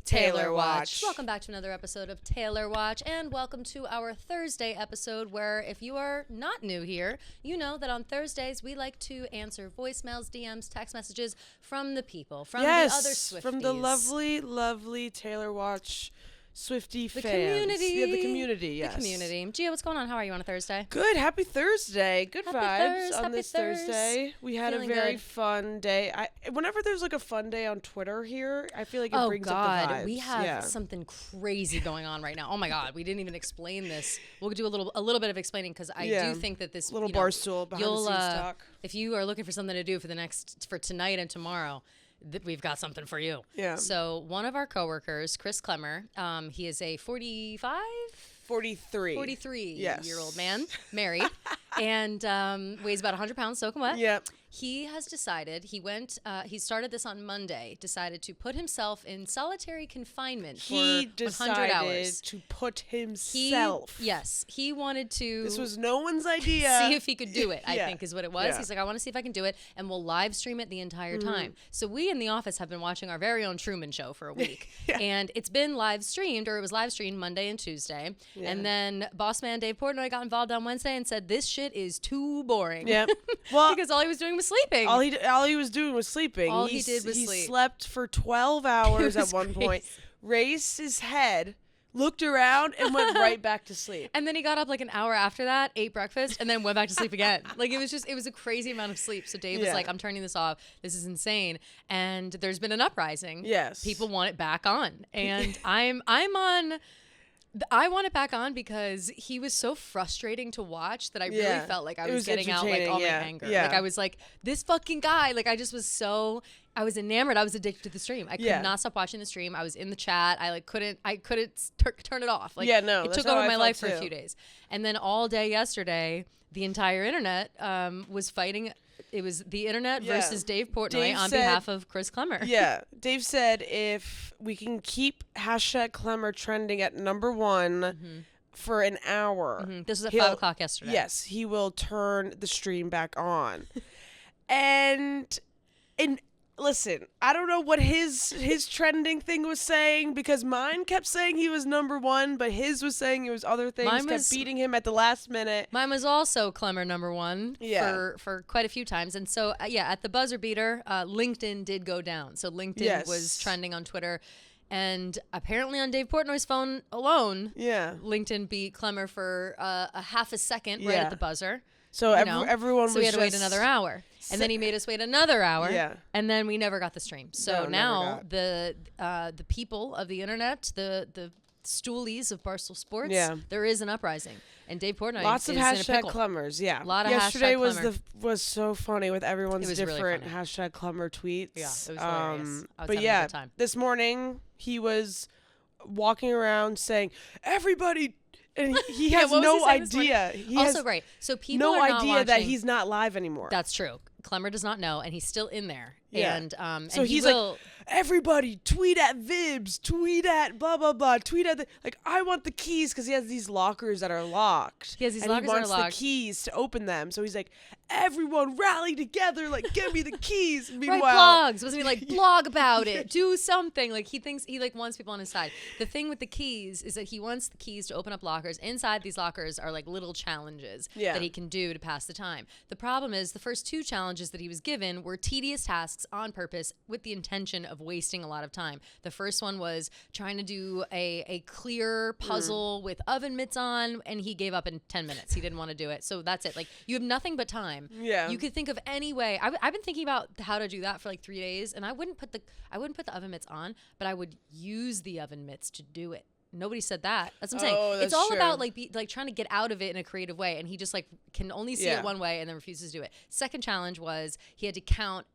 Taylor Watch. Welcome back to another episode of Taylor Watch, and welcome to our Thursday episode where, if you are not new here, you know that on Thursdays we like to answer voicemails, DMs, text messages from the people, from the other Swifties. From the lovely Taylor Watch Swiftie fans. Community. Yeah, the community, yes. The community. Gia, what's going on? How are you on a Thursday? Good. Happy Thursday. Good vibes on happy this Thurs. Thursday. We had Feeling a very good. fun day. Whenever there's like a fun day on Twitter here, I feel like it brings up the vibes. We have something crazy going on right now. Oh my God, we didn't even explain this. We'll do a little bit of explaining because I do think that this little barstool behind the scenes talk. If you are looking for something to do for tonight and tomorrow, we've got something for you. Yeah. So one of our coworkers, Chris Clemmer, he is a 43 year-old man, married, and weighs about 100 pounds, soaking wet. Yep. He has decided, he started this on Monday, decided to put himself in solitary confinement for 100 hours. To put himself. He wanted to. This was no one's idea. See if he could do it, I think is what it was. Yeah. He's like, I want to see if I can do it, and we'll live stream it the entire time. So we in the office have been watching our very own Truman Show for a week. And it's been live streamed, or it was live streamed Monday and Tuesday. Yeah. And then boss man Dave Portnoy got involved on Wednesday and said, this shit is too boring. Yep. Well, because all he was doing was sleeping. All he was doing was sleeping. He did was sleep. He slept for 12 hours at one point, raised his head, looked around, and went right back to sleep. And then he got up like an hour after that, ate breakfast, and then went back to sleep again. Like it was a crazy amount of sleep. So Dave was like, I'm turning this off. This is insane. And there's been an uprising. Yes. People want it back on. And I want it back on because he was so frustrating to watch that I really felt like I was getting out like all my anger. Yeah. Like I was like, this fucking guy. Like I was enamored. I was addicted to the stream. I could not stop watching the stream. I was in the chat. I couldn't turn it off. Like it took over my life for a few days. And then all day yesterday, the entire internet was fighting. It was the internet versus Dave Portnoy on behalf of Chris Clemmer. Yeah. Dave said if we can keep #Clemmer trending at number one for an hour. This was at 5 o'clock yesterday. Yes. He will turn the stream back on. and listen, I don't know what his trending thing was saying because mine kept saying he was number one, but his was saying it was other things. Kept beating him at the last minute. Mine was also Clemmer number one for quite a few times. And so, at the buzzer beater, LinkedIn did go down. So LinkedIn was trending on Twitter. And apparently on Dave Portnoy's phone alone, LinkedIn beat Clemmer for a half a second right at the buzzer. So everyone was we had to wait another hour. And then he made us wait another hour. Yeah. And then we never got the stream. So now the people of the internet, the stoolies of Barstool Sports, there is an uprising. And Dave Portnoy lots of is in a pickle. #Clemmers, a lot of yesterday Clemmer. was so funny with everyone's different really #Clemmer tweets. Yeah, it was hilarious. I was but having a good time. This morning he was walking around saying, everybody, and he has no idea. He has great. So people no are not idea watching. that he's not live anymore. That's true. Clemmer does not know, and he's still in there. Yeah. And so he's like, everybody tweet at Vibs, tweet at blah blah blah, tweet at I want the keys because he has these lockers that are locked. He has these lockers that are locked. He wants the keys to open them. So he's like, everyone rally together, like give me the keys. Meanwhile, write blogs. Wasn't he like blog about it? Do something. Like he thinks he wants people on his side. The thing with the keys is that he wants the keys to open up lockers. Inside these lockers are like little challenges that he can do to pass the time. The problem is the first two challenges that he was given were tedious tasks on purpose with the intention of wasting a lot of time. The first one was trying to do a clear puzzle with oven mitts on, and he gave up in 10 minutes. He didn't want to do it. So that's it. Like you have nothing but time. Yeah. You could think of any way. I've been thinking about how to do that for like 3 days, and I wouldn't put the oven mitts on, but I would use the oven mitts to do it. Nobody said that. That's what I'm saying. It's all true. about like trying to get out of it in a creative way, and he just like can only see it one way and then refuses to do it. Second challenge was he had to count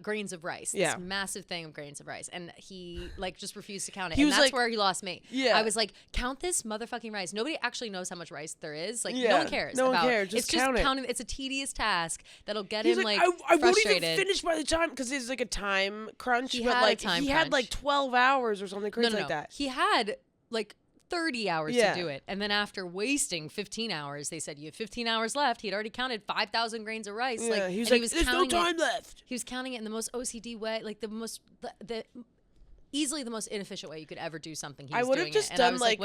grains of rice. This massive thing of grains of rice, and he like just refused to count it. And that's like, where he lost me. Yeah, I was like, count this motherfucking rice. Nobody actually knows how much rice there is. Like no one cares. No one cares. It's just counting. It's a tedious task that'll get him like I frustrated. won't even finish by the time because there's like a time crunch. He had like 12 hours or something crazy like that. He had like 30 hours to do it. And then after wasting 15 hours, they said, you have 15 hours left. He had already counted 5,000 grains of rice. Yeah, he was like, there's no time left. He was counting it in the most OCD way, like the easily the most inefficient way you could ever do something. I would have just done like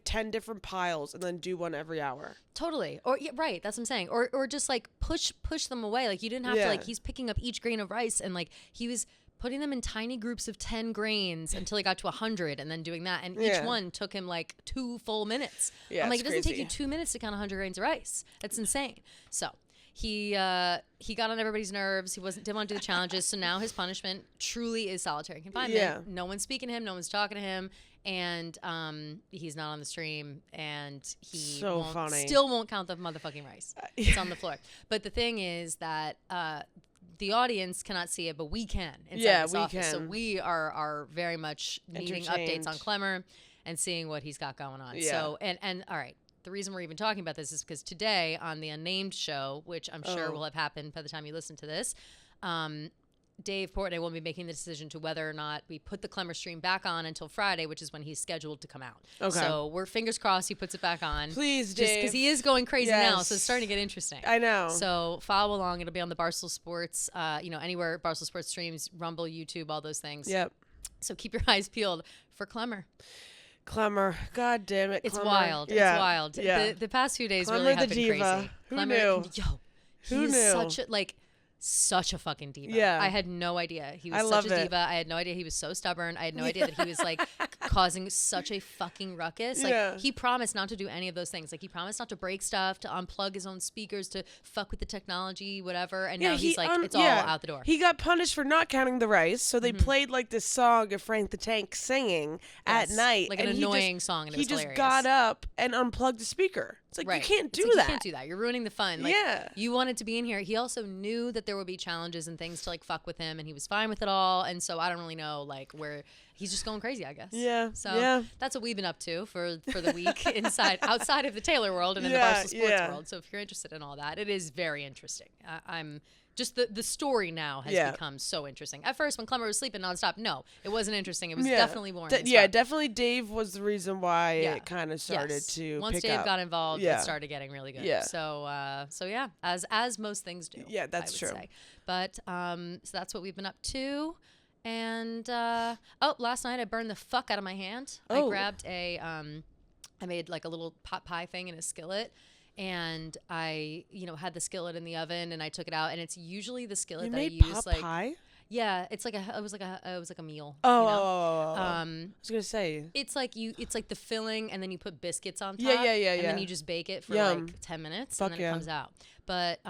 10 different piles and then do one every hour. Totally. Or right, that's what I'm saying. Or just like push them away. Like you didn't have to like, he's picking up each grain of rice and like he was putting them in tiny groups of 10 grains until he got to 100 and then doing that. And each one took him like 2 full minutes. Yeah, I'm like, it doesn't crazy. take you 2 minutes to count 100 grains of rice. That's insane. So he got on everybody's nerves. He didn't want to do the challenges. So now his punishment truly is solitary confinement. Yeah. No one's speaking to him. No one's talking to him. And he's not on the stream. And he still won't count the motherfucking rice. It's on the floor. But the thing is that the audience cannot see it, but we can inside this office. Can. So we are very much needing updates on Clemmer and seeing what he's got going on. Yeah. So and all right. The reason we're even talking about this is because today on the Unnamed show, which I'm sure will have happened by the time you listen to this, Dave Portnoy will be making the decision to whether or not we put the Clemmer stream back on until Friday, which is when he's scheduled to come out. Okay. So we're fingers crossed he puts it back on. Please, Dave. Just because he is going crazy now, so it's starting to get interesting. I know. So follow along. It'll be on the Barstool Sports, anywhere Barstool Sports streams, Rumble, YouTube, all those things. Yep. So keep your eyes peeled for Clemmer. Clemmer. God damn it, It's Clemmer. wild. Yeah. It's wild. Yeah. The past few days Clemmer really have the been diva. crazy. Who Clemmer, knew? Who knew? Such a fucking diva. Yeah. I had no idea he was such a diva. I had no idea he was so stubborn. I had no idea that he was like causing such a fucking ruckus. Like he promised not to do any of those things. Like he promised not to break stuff, to unplug his own speakers, to fuck with the technology, whatever. And now he's like, it's all out the door. He got punished for not counting the rice. So they played like this song of Frank the Tank singing at night. Like an annoying song. And it was hilarious. He just got up and unplugged the speaker. It's like, you can't do that. You can't do that. You're ruining the fun. Like, you wanted to be in here. He also knew that there would be challenges and things to like fuck with him, and he was fine with it all. And so I don't really know like where he's just going crazy, I guess. Yeah. So that's what we've been up to for the week outside of the Taylor world and in the Barstool Sports world. So if you're interested in all that, it is very interesting. I'm just the story now has become so interesting. At first, when Clemmer was sleeping nonstop, no, it wasn't interesting. It was definitely boring. Definitely Dave was the reason why it kind of started to Once pick Dave up. got involved, it started getting really good. Yeah. So as most things do. Yeah, that's true. Say. But so that's what we've been up to. And last night I burned the fuck out of my hand. I grabbed I made like a little pot pie thing in a skillet. And I, had the skillet in the oven, and I took it out, and it's usually the skillet that I use. Pot pie? Yeah, it was like a meal. I was gonna say it's like the filling, and then you put biscuits on top. Yeah. And then you just bake it for like 10 minutes, and then it comes out. But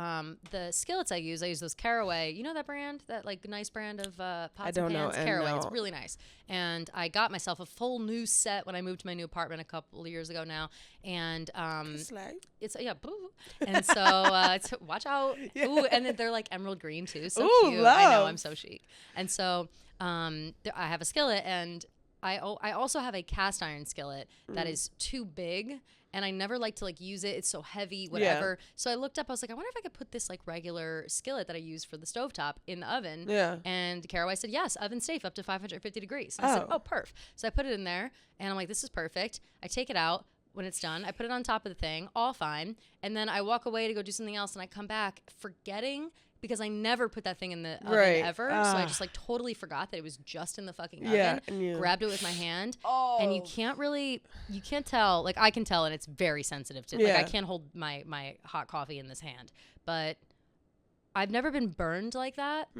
the skillets I use those Caraway. You know that brand, that like nice brand of pots I don't and pans? know. Caraway. It's really nice. And I got myself a full new set when I moved to my new apartment a couple of years ago now. And it's boo. And so watch out. Ooh, and then they're like emerald green too. So cute. Love. I know, I'm so chic. And so I have a skillet, and I also have a cast iron skillet that is too big. And I never like to like use it. It's so heavy, whatever. Yeah. So I looked up. I was like, I wonder if I could put this like regular skillet that I use for the stovetop in the oven. Yeah. And Caraway said, yes, oven safe up to 550 degrees. And I said, perf. So I put it in there, and I'm like, this is perfect. I take it out. When it's done, I put it on top of the thing, all fine. And then I walk away to go do something else, and I come back forgetting, because I never put that thing in the oven ever. So I just like totally forgot that it was just in the fucking oven. Grabbed it with my hand. And you can't tell, like I can tell, and it's very sensitive to like I can't hold my hot coffee in this hand. But I've never been burned like that.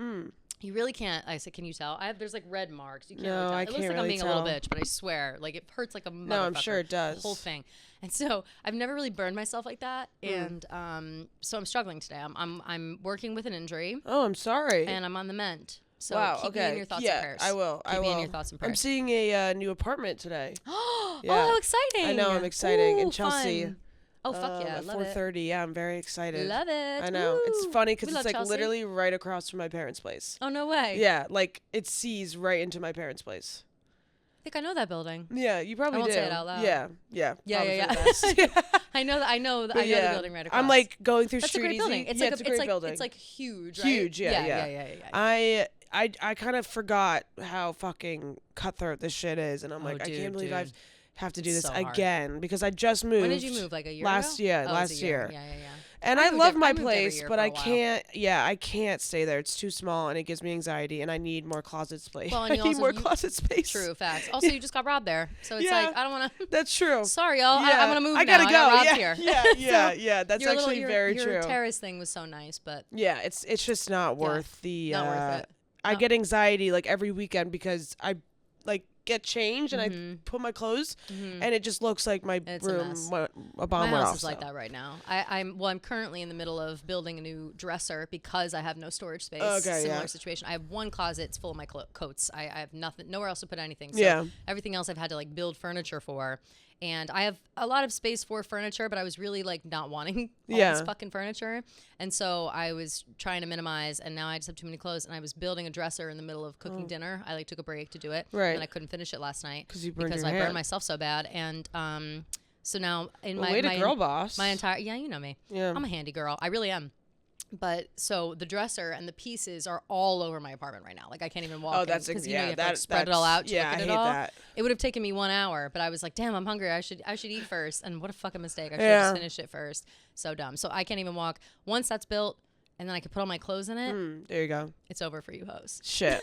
You really can't. I said, can you tell? There's like red marks. You can't really tell. It looks like I'm being a little bitch, but I swear, like it hurts like a motherfucker. No, I'm sure it does. The whole thing. And so I've never really burned myself like that. And so I'm struggling today. I'm working with an injury. Oh, I'm sorry. And I'm on the mend. So keep me in your thoughts and prayers. I will. Keep me in your thoughts and prayers. I'm seeing a new apartment today. Oh, how exciting. I know, I'm excited. In Chelsea. Fun. Oh, fuck yeah. At Love 4:30. Yeah, I'm very excited. Love it. I know. Woo. It's funny because it's like Chelsea. literally right across from my parents' place. Oh, no way. Yeah, like it sees right into my parents' place. I think I know that building. Yeah, you probably I won't do. say it out loud. Yeah. I know the building right across. I'm like going through That's Street a great building. Easy. It's a great building. It's like huge, right? Huge, yeah. I kind of forgot how fucking cutthroat this shit is, and I'm like, I can't believe have to do It's this so hard. again because I just moved. When did you move? Like a year last ago? year? Oh, it was Last a year. year. Yeah. And I I moved love every- my I moved every place, year but for a I while. can't. Yeah, I can't stay there. It's too small and it gives me anxiety, and I need more closet space. Well, and I you need also- more you- closet space. True facts. Also, you just got robbed there, so it's Yeah. like I don't want to. That's true. Sorry, y'all. Yeah. I'm gonna move I now. gotta go. I got robbed yeah. here. Yeah. That's Your actually very your true. terrace thing was so nice, but Yeah, it's just not worth the. not worth it. I No. get anxiety like every weekend because I like get changed and I put my clothes and it just looks like my It's a room mess. a bomb my went house off. is like so. that right now. I'm currently in the middle of building a new dresser because I have no storage space. Okay, Similar yeah. situation. I have one closet. It's full of my coats. I have nothing, nowhere else to put anything. So Yeah. everything else I've had to like build furniture for. And I have a lot of space for furniture, but I was really like not wanting all Yeah. this fucking furniture. And so I was trying to minimize, and now I just have too many clothes. And I was building a dresser in the middle of cooking dinner. I like took a break to do it. Right. And I couldn't finish it last night 'Cause you burned because your I hand. burned myself so bad. And so now in Well, my way to girl boss. my entire you know me. Yeah. I'm a handy girl. I really am. But so the dresser and the pieces are all over my apartment right now. Like I can't even walk. Oh, that's because you yeah. know you have to like, That's spread it all out. To yeah, look at I it hate all. that. It would have taken me 1 hour, but I was like, damn, I'm hungry. I should eat first. And what a fucking mistake. I should have Yeah. just finished it first. So dumb. So I can't even walk. Once that's built, and then I could put all my clothes in it. There you go. It's over for you, hoes. Shit.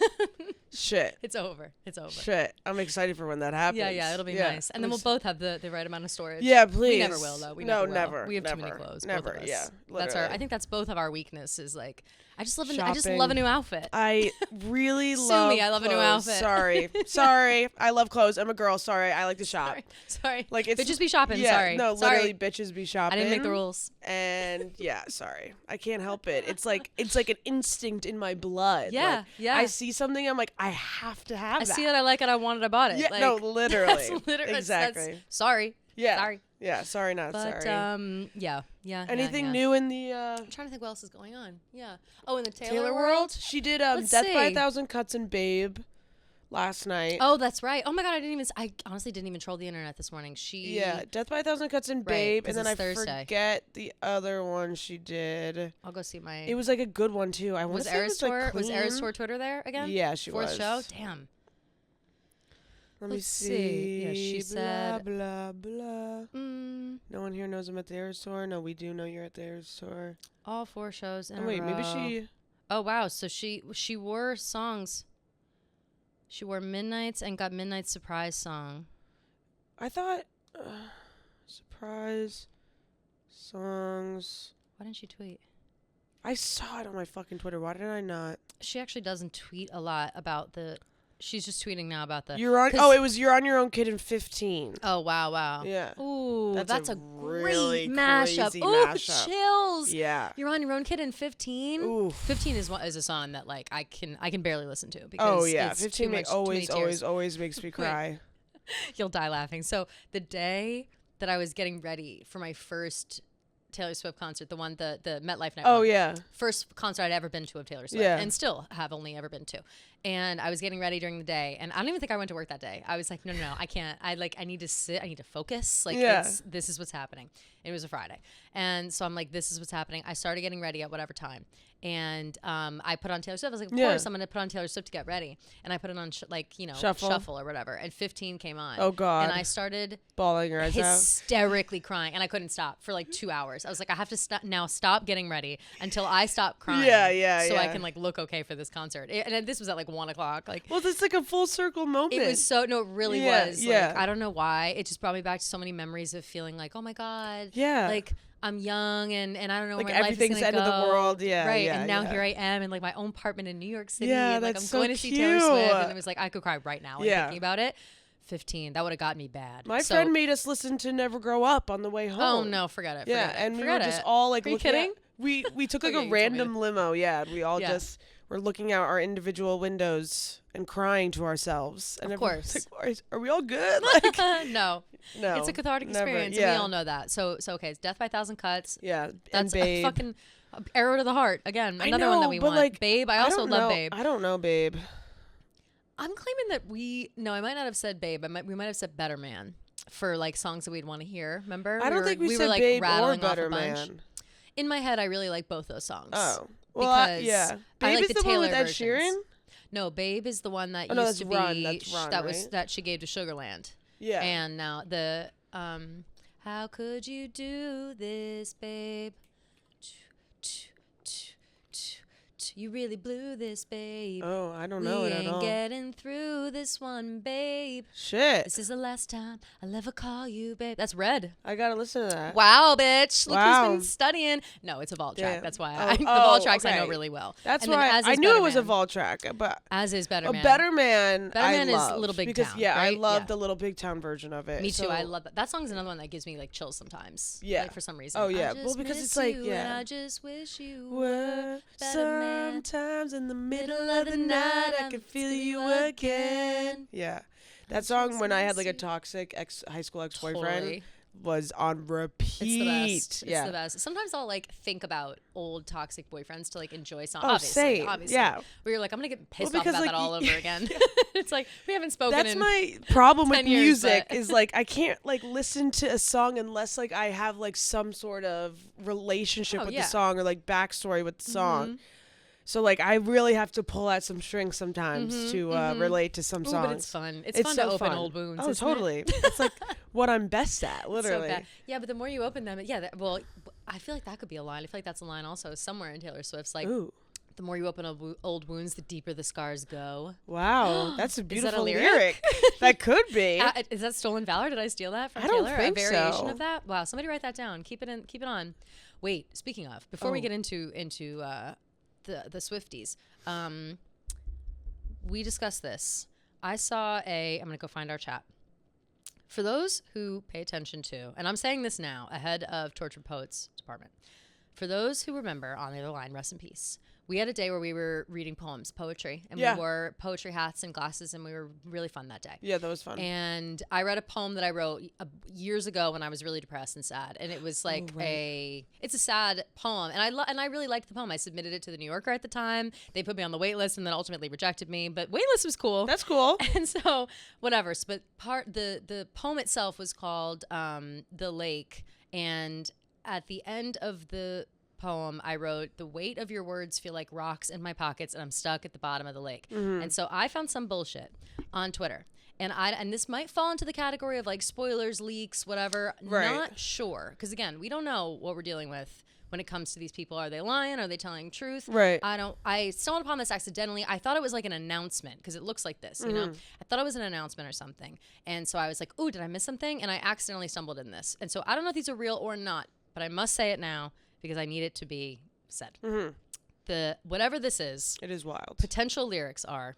Shit. It's over. It's over. Shit. I'm excited for when that happens. Yeah, it'll be nice. And then we'll both have the right amount of storage. Yeah, please. We never will, though. We no, never will. never. We have never, too many clothes. Never. Both of us. Yeah. That's our. literally. I think that's both of our weaknesses. Like, I just love. I just Shopping. love a new outfit. I really Sue love me, I love a new clothes. outfit. Sorry. I love clothes. I'm a girl. Sorry. I like to shop. Sorry. Like it's Bitches be shopping. Yeah, Sorry. No, Sorry. literally bitches be I shopping. didn't make the rules. And yeah, sorry. I can't help it. It's like an instinct in my blood. Yeah, Like, yeah. I see something, I'm like, I have to have I that. see it. I like it. I want it. I bought it. Yeah, like, no, literally. That's literally Exactly. Sorry. Yeah. Sorry. Yeah, sorry, not But sorry. yeah. Anything yeah. new in the I'm trying to think what else is going on. Yeah. Oh, in the Taylor world? She did Let's Death by a see. Thousand Cuts and Babe last night. Oh, that's right. Oh my god, I honestly didn't even troll the internet this morning. Yeah, Death by a Thousand Cuts and Right, Babe, 'cause and then I it's Thursday. forget the other one she did. I'll go see my. It was like a good one too. I want was to say it Eras was Tour? like Was Eras clean. Tour Twitter there again? Yeah, she Fourth was. show. Damn. Let me Let's see. see. Yeah, she blah, said- blah blah. Mm, No one here knows I'm at the Eras Tour. No, we do know you're at the Eras Tour. all 4 shows in Oh a wait, maybe row. she. Oh wow, so she wore songs. She wore Midnight's and got Midnight's surprise song. I thought surprise songs. Why didn't she tweet? I saw it on my fucking Twitter. Why did I not? She actually doesn't tweet a lot about the. She's just tweeting now about the. You're on. 'cause- Oh, it was You're on Your Own Kid in 15. Oh wow. Yeah. Ooh, that's a really great mashup. crazy Ooh, mashup. chills. Yeah. You're on Your Own Kid in 15. Oof. 15 is a song that like I can barely listen to because Oh yeah, it's 15 too much, always too many tears. always makes me cry. You'll die laughing. So the day that I was getting ready for my first Taylor Swift concert, the MetLife night. Oh one, yeah. first concert I'd ever been to of Taylor Swift, Yeah. and still have only ever been to. And I was getting ready during the day, and I don't even think I went to work that day. I was like, no, I can't. I need to sit. I need to focus. Like, Yeah. this is what's happening. It was a Friday, and so I'm like, this is what's happening. I started getting ready at whatever time, and I put on Taylor Swift. I was like, of Yeah. course I'm gonna put on Taylor Swift to get ready, and I put it on Shuffle. shuffle or whatever, and 15 came on. Oh, God. And I started Bawling your eyes out. hysterically crying, and I couldn't stop for like 2 hours. I was like, I have to stop getting ready until I stop crying. Yeah, So I yeah. can like look okay for this concert. And this was at like 1 o'clock. Like Well, it's like a full circle moment. it was so no, it really Yeah, was. yeah. Like I don't know why. It just brought me back to so many memories of feeling like, oh my god, Yeah. like I'm young and I don't know Like where my life is everything's gonna the end of the go. world. Yeah, right. yeah, And now yeah. here I am in like my own apartment in New York City. Yeah, and like that's I'm so going to see Taylor Swift, cute. and it was like I could cry right now. Yeah. Thinking about it. 15. That would have got me bad. My So- friend made us listen to Never Grow Up on the way home. Oh no, forget it. Yeah, forget it, and we were forget just it. all like Are you looking kidding? we took like Okay, a you told me random limo. Yeah, and we all Yeah. just were looking out our individual windows and crying to ourselves. And Of everyone's course. like, are we all good? Like, No, no, it's a cathartic never. experience, Yeah. and we all know that. So okay, it's Death by a Thousand Cuts. Yeah, That's and a Babe. fucking arrow to the heart. Again, I another one that know, we but, want. like, Babe. I also don't love know. Babe. I don't know, Babe. I'm claiming that no, I might not have said Babe. We might have said Better Man for like songs that we'd want to hear. Remember? I don't think we were said like Babe or rattling off Better a bunch. Man. In my head, I really like both those songs. Oh, well, because yeah. I Babe like is the the one Taylor with Ed versions. Sheeran. No, Babe is the one that Oh, no, used to that's Run. be That's Run, that was right? that she gave to Sugarland. Yeah. And now the how could you do this, babe? You really blew this, babe. Oh, I don't know it at all. We ain't getting through this one, babe. Shit. This is the last time I'll ever call you, babe. That's Red. I gotta listen to that. Wow, bitch. Look Wow. who's been studying. No, it's a vault track. Yeah. That's why. Oh, the vault tracks I okay. know really well. That's And then why as I is knew Better it was a Man. vault track, but As is Better Man. Better Man. Better Man I is loved, Little Big because, Town, Yeah, I right? love Yeah. the Little Big Town version of it. Me too. So- I love that. That song's another one that gives me like chills sometimes. Yeah. Like, for some reason. Oh, yeah. I Well, just because miss it's like, you yeah. And I just wish you Were better man. sometimes in the middle of the night I could feel you again. Yeah. That song, when I had like a toxic high school ex-boyfriend, Totally. was on repeat. It's the best. Yeah. It's the best. Sometimes I'll like think about old toxic boyfriends to like enjoy songs. Oh, same. Obviously. Yeah. Where you're like, I'm gonna get pissed Well, off because, about that like, all over again. It's like we haven't spoken That's in my problem with 10 years, music but- is like I can't like listen to a song unless like I have like some sort of relationship Oh, with yeah. the song or like backstory with the song. Mhm. So like I really have to pull out some strings sometimes to relate to some Ooh, songs. but it's fun. It's, It's fun so to open fun. old wounds. Oh, isn't it? totally. It's like what I'm best at, So literally. bad. Yeah, but the more you open them, well, I feel like that could be a line. I feel like that's a line also somewhere in Taylor Swift's. Like, Ooh. the more you open old wounds, the deeper the scars go. Wow, that's a Is that a beautiful lyric? That could be. Is that stolen valor? Did I steal that from I don't Taylor? think a variation so. of that? Wow, somebody write that down. Keep it on. Wait, speaking of, before we Oh. get into the Swifties, we discussed this. I'm gonna go find our chat. For those who pay attention to, and I'm saying this now ahead of Tortured Poets Department, for those who remember On the Other Line, rest in peace, we had a day where we were reading poetry, and Yeah. we wore poetry hats and glasses, and we were really fun that day. Yeah, that was fun. And I read a poem that I wrote years ago when I was really depressed and sad, and it was like it's a sad poem, and I really liked the poem. I submitted it to the New Yorker at the time. They put me on the wait list and then ultimately rejected me, but waitlist was cool. That's cool. And so whatever. But the poem itself was called "The Lake," and at the end of the poem I wrote, "The weight of your words feel like rocks in my pockets and I'm stuck at the bottom of the lake." And so I found some bullshit on Twitter, and this might fall into the category of like spoilers, leaks, whatever. Right. Not sure, because again, we don't know what we're dealing with when it comes to these people. Are they lying? Are they telling truth? Right. I stumbled upon this accidentally. I thought it was like an announcement because it looks like this, you know? I thought it was an announcement or something. And so I was like, ooh, did I miss something? And I accidentally stumbled in this. And so I don't know if these are real or not, but I must say it now because I need it to be said. Whatever this is, It is wild. potential lyrics are: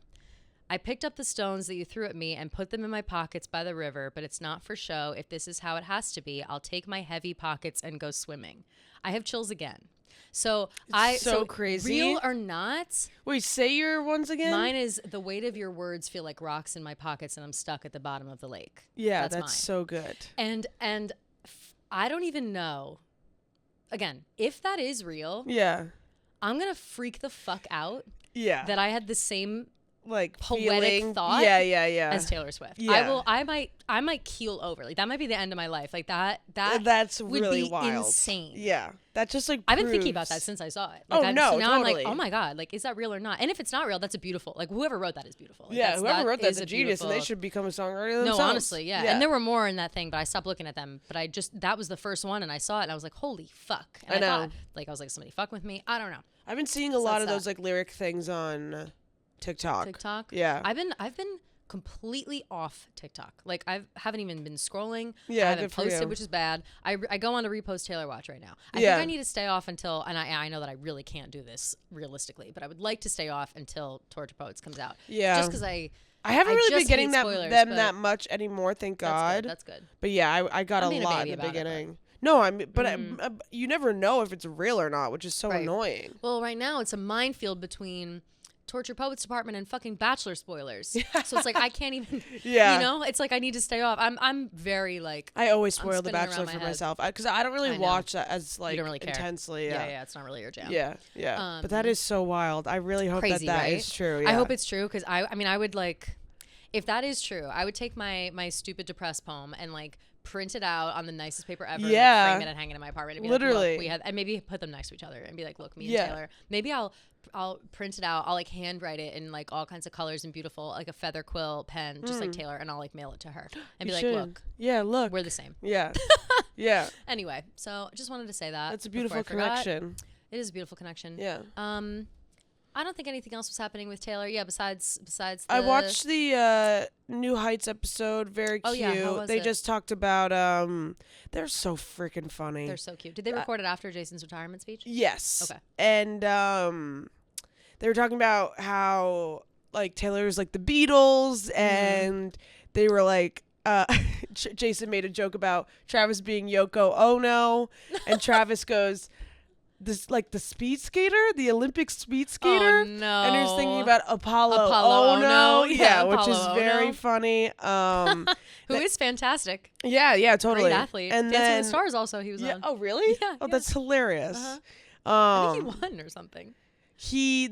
I picked up the stones that you threw at me and put them in my pockets by the river, but it's not for show. If this is how it has to be, I'll take my heavy pockets and go swimming. I have chills again. So so crazy. Real or not, Wait, say your ones again? mine is the weight of your words feel like rocks in my pockets and I'm stuck at the bottom of the lake. Yeah, that's that's mine. so good. And I don't even know. Again, if that is real, Yeah. I'm gonna freak the fuck out Yeah. that I had the same like poetic feeling. thought Yeah. as Taylor Swift. Yeah. I might keel over. Like that might be the end of my life. Like that's really would be wild. insane. Yeah. That just like I've been thinking about proves- that since I saw it. Oh, Like, no, so now I'm like, totally. oh my god, like is that real or not? And if it's not real, that's a beautiful. Like whoever wrote that is beautiful. Like, Yeah, whoever wrote that's is a genius, and they beautiful- should become a songwriter No, themselves. honestly, yeah. And there were more in that thing, but I stopped looking at them. But that was the first one, and I saw it, and I was like, holy fuck. And I know. thought, like, I was like, somebody fuck with me. I don't know. I've been seeing a lot of that's those like lyric things on TikTok. TikTok. Yeah. I've been completely off TikTok. Like haven't even been scrolling. Yeah, I haven't good for posted, you. which is bad. I go on to repost Taylor Watch right now. I Yeah. think I need to stay off until, and I know that I really can't do this realistically, but I would like to stay off until Tortured Poets comes out. Yeah. Just because I haven't I really been just getting hate spoilers, them but that much anymore, thank God. That's good. But yeah, I got I'm a being a lot baby in the about it, but- beginning. No, you never know if it's real or not, which is so Right. annoying. Well, right now it's a minefield between Torture Poets Department and fucking Bachelor spoilers. So it's like I can't even. Yeah. You know, it's like I need to stay off. I'm very like. I always I'm spoil The spinning around Bachelor my for head. myself because I don't really I know. watch that as like don't really care. intensely. Yeah, it's not really your jam. Yeah. But that is so wild. I really hope Crazy, that right? is true. I yeah. hope it's true because I mean I would like, if that is true, I would take my stupid depressed poem and like print it out on the nicest paper ever, Yeah. and, like, frame it and hang it in my apartment. And be Literally. like, look, we had, and maybe put them next to each other and be like, look, me and Taylor. Maybe I'll print it out. I'll like handwrite it in like all kinds of colors and beautiful, like a feather quill pen, just like Taylor, and I'll like mail it to her and be like, look, look, we're the same. Yeah. Yeah. Anyway, so just wanted to say that. That's a beautiful connection. It is a beautiful connection. Yeah. I don't think anything else was happening with Taylor. Yeah, besides the... I watched the New Heights episode. Very cute. Oh, yeah. How was they it? just talked about they're so freaking funny. They're so cute. Did they record it after Jason's retirement speech? Yes. Okay. And they were talking about how like Taylor's like the Beatles, and they were like Jason made a joke about Travis being Yoko Ono, and Travis goes, this like the speed skater, the Olympic speed skater. Oh, no. And he was thinking about Apollo Ono. Ono. Yeah, which Apollo is Ono. very funny. Who is fantastic. Yeah, totally. Great athlete. And Dancing then, with the Stars also he was on. Oh, really? Yeah. Oh, that's hilarious. I think he won or something.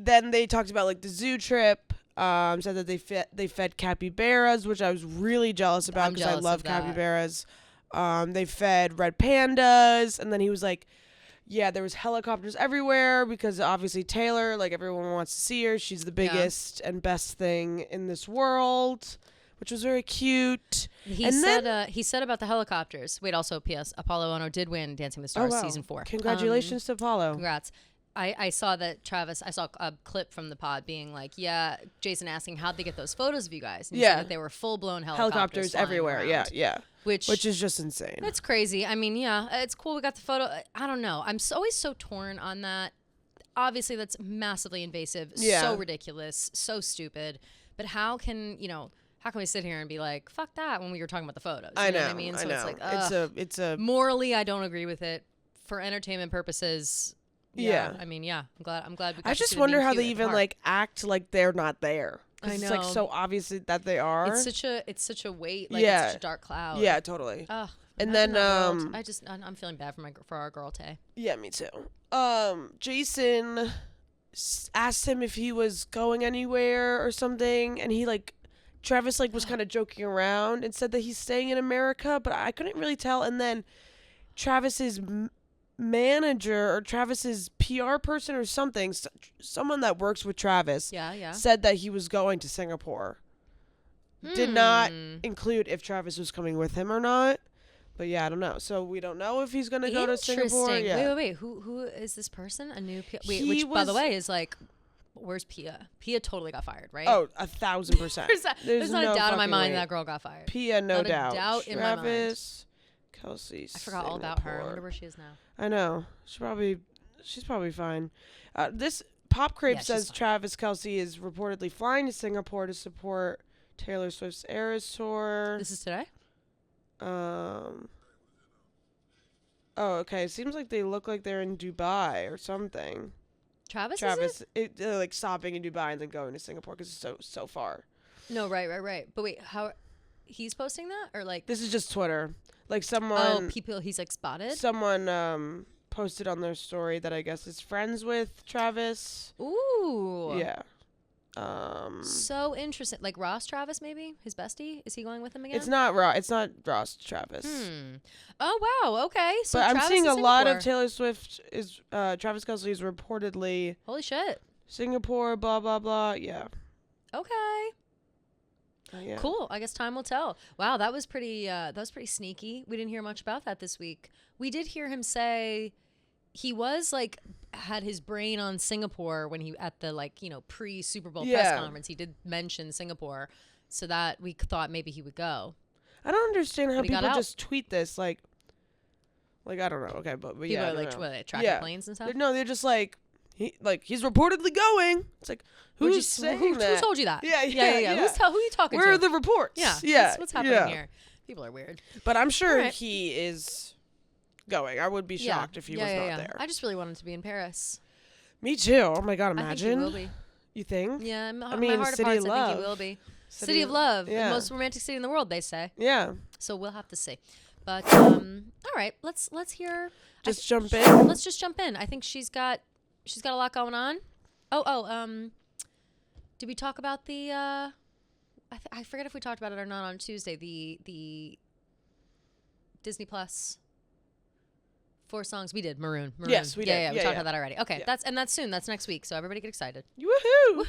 Then they talked about like the zoo trip. Said that they fed capybaras, which I was really jealous about because I love capybaras. They fed red pandas, and then he was like, yeah, there was helicopters everywhere because obviously Taylor, like everyone wants to see her. She's the biggest and best thing in this world, which was very cute. He said about the helicopters. Wait, also P.S. Apollo Ono did win Dancing with the Stars season 4. Congratulations to Apollo. Congrats. I saw that Travis, I saw a clip from the pod being like, yeah, Jason asking how'd they get those photos of you guys. And he said that they were full-blown helicopters everywhere. Around, Yeah. Which is just insane. That's crazy. I mean, yeah, it's cool. We got the photo. I don't know. I'm always so torn on that. Obviously, that's massively invasive. Yeah. So ridiculous. So stupid. But how can we sit here and be like, fuck that when we were talking about the photos? You know what I mean? So it's like, it's a morally, I don't agree with it. For entertainment purposes, yeah. I mean, yeah. I'm glad we got I to just see wonder them how being they cute even at the like act like they're not there. I know. It's like so obviously that they are. It's such a weight. Like it's such a dark cloud. Yeah, totally. Ugh, and then I'm feeling bad for our girl Tay. Yeah, me too. Jason asked him if he was going anywhere or something, and he like Travis like was kind of joking around and said that he's staying in America, but I couldn't really tell. And then Travis's manager or Travis's PR person or something, someone that works with Travis, said that he was going to Singapore. Did not include if Travis was coming with him or not. But yeah, I don't know. So we don't know if he's going to go to Singapore. Yeah. Wait. Who is this person? A new PR? Which, by the way, is like, where's Pia? Pia totally got fired, right? Oh, 1,000%. There's not a doubt in my mind that girl got fired. Pia, no doubt. Doubt in my mind. Travis, Kelsey, I forgot all about her. I wonder where she is now. I know. She's probably fine. This Pop Crepe says Travis Kelce is reportedly flying to Singapore to support Taylor Swift's Eras tour. This is today? Oh, okay. It seems like they look like they're in Dubai or something. Travis, they're like stopping in Dubai and then going to Singapore because it's so far. No, right. But wait, how he's posting that or like this is just Twitter. Like someone. Oh, people he's like spotted. Someone posted on their story that I guess is friends with Travis. Ooh. Yeah. So interesting. Like Ross Travis, maybe his bestie. Is he going with him again? It's not Ross Travis. Oh wow. Okay. So but Travis I'm seeing a Singapore. lot of Taylor Swift is Travis Kelce is reportedly. Holy shit. Singapore. Blah blah blah. Yeah. Okay. Yeah. Cool. I guess time will tell. Wow, that was pretty sneaky. We didn't hear much about that this week. We did hear him say he was like had his brain on Singapore when he at the pre Super Bowl press conference. He did mention Singapore, so that we thought maybe he would go. I don't understand how people just tweet this like I don't know. Okay, but people yeah, are like tracking planes and stuff. No, they're just like he's reportedly going. It's like who's saying that? Who told you that? Yeah. Who are you talking to? Where are the reports? Yeah. What's happening here? People are weird. But I'm sure he is going. I would be shocked if he was not there. I just really wanted to be in Paris. Me too. Oh my God, imagine. I think he will be. You think? Yeah, I mean, my heart City of hearts, of I Love. think he will be. City of Love, yeah. the most romantic city in the world, they say. Yeah. So we'll have to see. But all right, let's hear. Jump in. Let's just jump in. I think she's got a lot going on. Did we talk about the? I forget if we talked about it or not on Tuesday. The Disney Plus. 4 songs. We did Maroon. Yes, we did. Yeah, we Yeah, talked yeah. about that already. Okay, Yeah. that's soon. That's next week. So everybody get excited. Woohoo!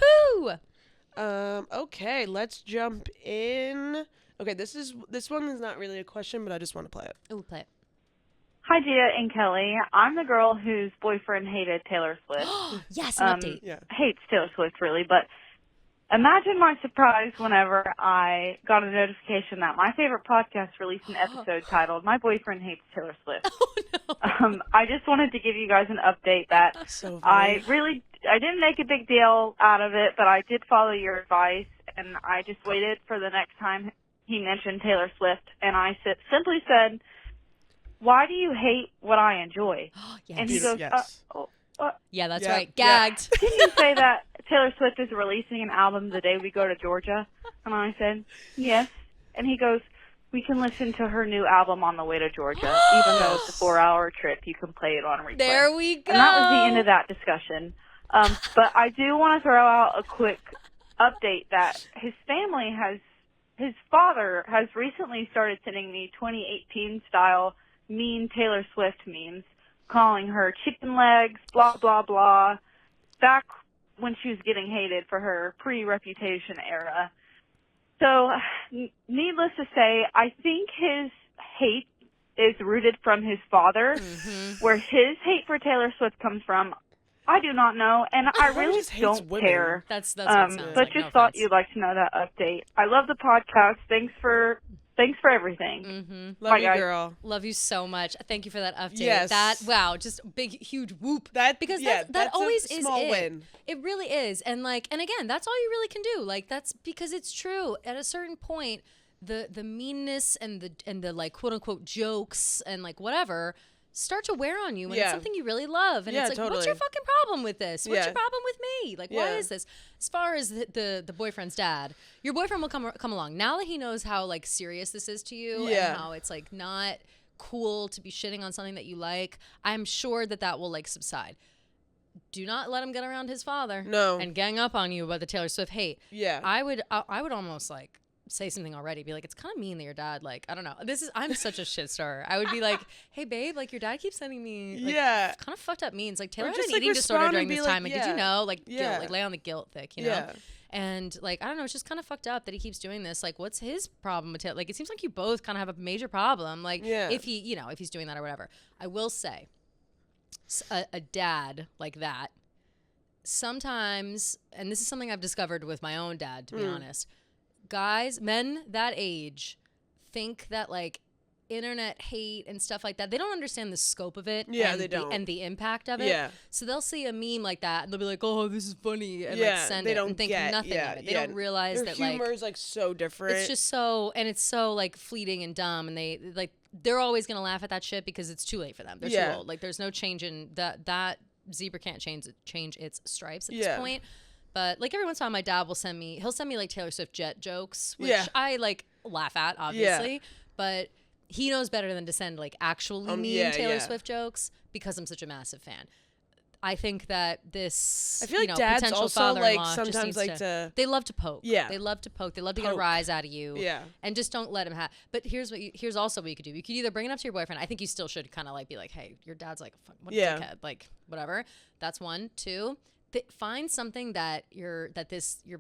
Woohoo! Okay, let's jump in. Okay, this one is not really a question, but I just want to play it. Ooh, play it. Hi, Gia and Kelly. I'm the girl whose boyfriend hated Taylor Swift. Yes, an update. Yeah. Hates Taylor Swift, really, but imagine my surprise whenever I got a notification that my favorite podcast released an episode titled "My Boyfriend Hates Taylor Swift." Oh no. I just wanted to give you guys an update that So I funny. didn't make a big deal out of it, but I did follow your advice, and I just waited for the next time he mentioned Taylor Swift, and I simply said, "Why do you hate what I enjoy?" Yes. And he goes, Yes. Yeah, that's Yeah. right. Gagged. "Didn't you say that Taylor Swift is releasing an album the day we go to Georgia?" And I said, "Yes." And he goes, "We can listen to her new album on the way to Georgia, even though it's a 4-hour trip. You can play it on replay." There we go. And that was the end of that discussion. But I do want to throw out a quick update that his father has recently started sending me 2018 style mean Taylor Swift memes, calling her chicken legs, blah, blah, blah, back when she was getting hated for her pre-Reputation era. So, needless to say, I think his hate is rooted from his father. Where his hate for Taylor Swift comes from, I do not know, and I really just hates don't women. care. That's what it sounds But like. just No thought offense. you'd like to know that update. I love the podcast. Thanks for everything. Love Bye, you, guys. girl. Love you so much. Thank you for that update. Yes. That just big huge whoop. Because that that's always a is small it. win. It really is. And again, that's all you really can do. Like that's because it's true. At a certain point, the meanness and the like quote unquote jokes and like whatever start to wear on you when it's something you really love. And it's like, what's your fucking problem with this? What's your problem with me? Like, why is this? As far as the boyfriend's dad, your boyfriend will come along. Now that he knows how like serious this is to you and how it's like not cool to be shitting on something that you like, I'm sure that will like subside. Do not let him get around his father and gang up on you about the Taylor Swift hate. Yeah. I would almost like say something already, be like, it's kind of mean that your dad, like, I don't know, I'm such a shit star. I would be like, hey babe, like your dad keeps sending me like, kind of fucked up memes. Like Taylor had an eating disorder during this time, and did you know, like, guilt, like lay on the guilt thick, you know? And like, I don't know, it's just kind of fucked up that he keeps doing this. Like, what's his problem with Taylor? Like, it seems like you both kind of have a major problem. Like, if he's doing that or whatever. I will say, a dad like that, sometimes, and this is something I've discovered with my own dad, to be honest, men that age think that like internet hate and stuff like that, they don't understand the scope of it and the impact of it. So they'll see a meme like that and they'll be like, oh, this is funny, and like send it and think nothing of it. They don't realize that like humor is like so different. It's just so, and it's so like fleeting and dumb, and they're always gonna laugh at that shit because it's too late for them. They're too old. Like there's no change in that zebra can't change its stripes at this point. But like every once in a while, my dad he'll send me like Taylor Swift jet jokes, which I like laugh at, obviously. But he knows better than to send like actually mean Taylor Swift jokes because I'm such a massive fan. I think that this, I feel like dads potential also father-in-law like sometimes like to they love to poke. Yeah. They love to poke. They love to get a rise out of you. Yeah. And just don't let him have. But here's also what you could do. You could either bring it up to your boyfriend. I think you still should kind of like be like, hey, your dad's like, what a dickhead, like whatever. That's one. Two, find something that your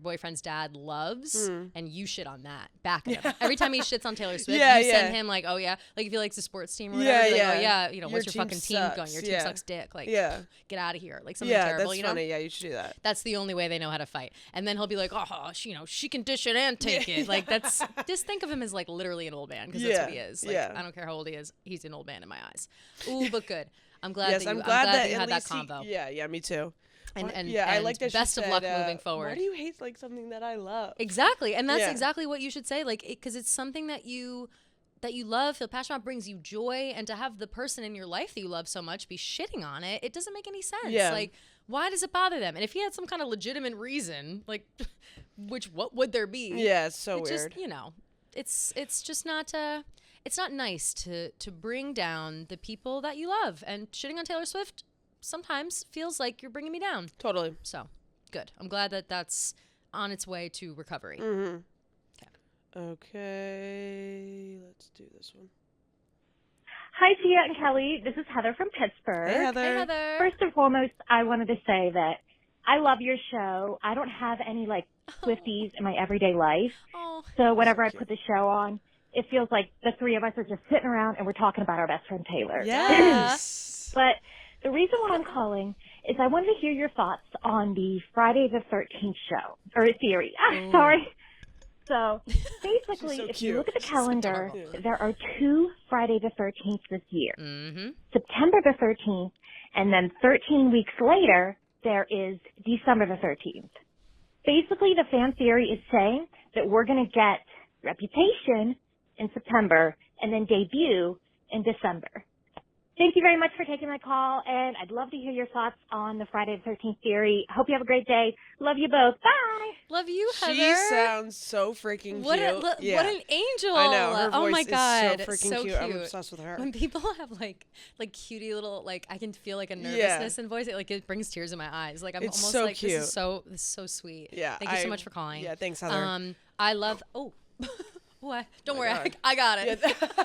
boyfriend's dad loves and you shit on that back at him. Every time he shits on Taylor Swift, you send him like, oh yeah, like if he likes the sports team or whatever, like, oh yeah, what's your fucking team going? Your team sucks dick. Like, get out of here. Like something terrible, that's funny. Yeah, you should do that. That's the only way they know how to fight. And then he'll be like, oh, she can dish it and take it. Like that's, just think of him as like literally an old man because that's what he is. Like, I don't care how old he is. He's an old man in my eyes. Ooh, but good. I'm glad that you had that convo. Yeah, me too. And I like that best she of said, luck moving forward. Why do you hate like something that I love? Exactly, and that's exactly what you should say. Like, because it's something that you love, feel passionate about, brings you joy, and to have the person in your life that you love so much be shitting on it, it doesn't make any sense. Yeah. Like, why does it bother them? And if he had some kind of legitimate reason, like, what would there be? Yeah, it's so weird. Just, it's just not. It's not nice to bring down the people that you love, and shitting on Taylor Swift sometimes feels like you're bringing me down. Totally. So, good. I'm glad that that's on its way to recovery. Mm-hmm. Okay, let's do this one. Hi, Tia and Kelly. This is Heather from Pittsburgh. Hey, Heather. Hey, Heather. First and foremost, I wanted to say that I love your show. I don't have any, Swifties in my everyday life. Oh. So whenever I put the show on, it feels like the three of us are just sitting around and we're talking about our best friend Taylor. Yes. But the reason why I'm calling is I wanted to hear your thoughts on the Friday the 13th show, or theory. Sorry. So basically, so if cute. you look at the calendar, adorable. there are 2 Friday the 13th this year. Mm-hmm. September the 13th, and then 13 weeks later, there is December the 13th. Basically, the fan theory is saying that we're going to get Reputation in September and then Debut in December. Thank you very much for taking my call, and I'd love to hear your thoughts on the Friday the 13th theory. Hope you have a great day. Love you both. Bye. Love you, Heather. She sounds so freaking cute. What an angel. I know. Her Oh voice my God. is so freaking cute. I'm obsessed with her. When people have like cutie little, I can feel like a nervousness in voice. It brings tears in my eyes. I'm It's almost so like, cute. this is so sweet. Yeah. Thank you so much for calling. Yeah, thanks, Heather. I love, what? Don't worry. God. I got it. Yeah.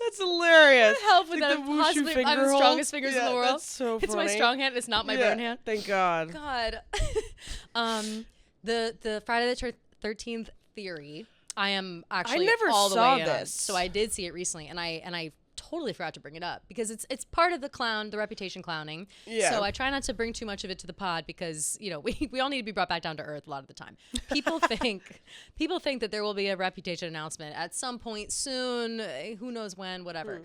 That's hilarious. Help with Like that. the wushu Possibly, finger I'm the hold. strongest fingers in Yeah, the world. That's so It's my funny. strong hand. It's not my Yeah, burn hand. Thank God. God. The Friday the 13th theory. I am actually never all the saw way in on. this. So I did see it recently, and I totally forgot to bring it up because it's part of the Reputation clowning. Yeah. So I try not to bring too much of it to the pod because we all need to be brought back down to earth a lot of the time. People think that there will be a Reputation announcement at some point soon. Who knows when? Whatever.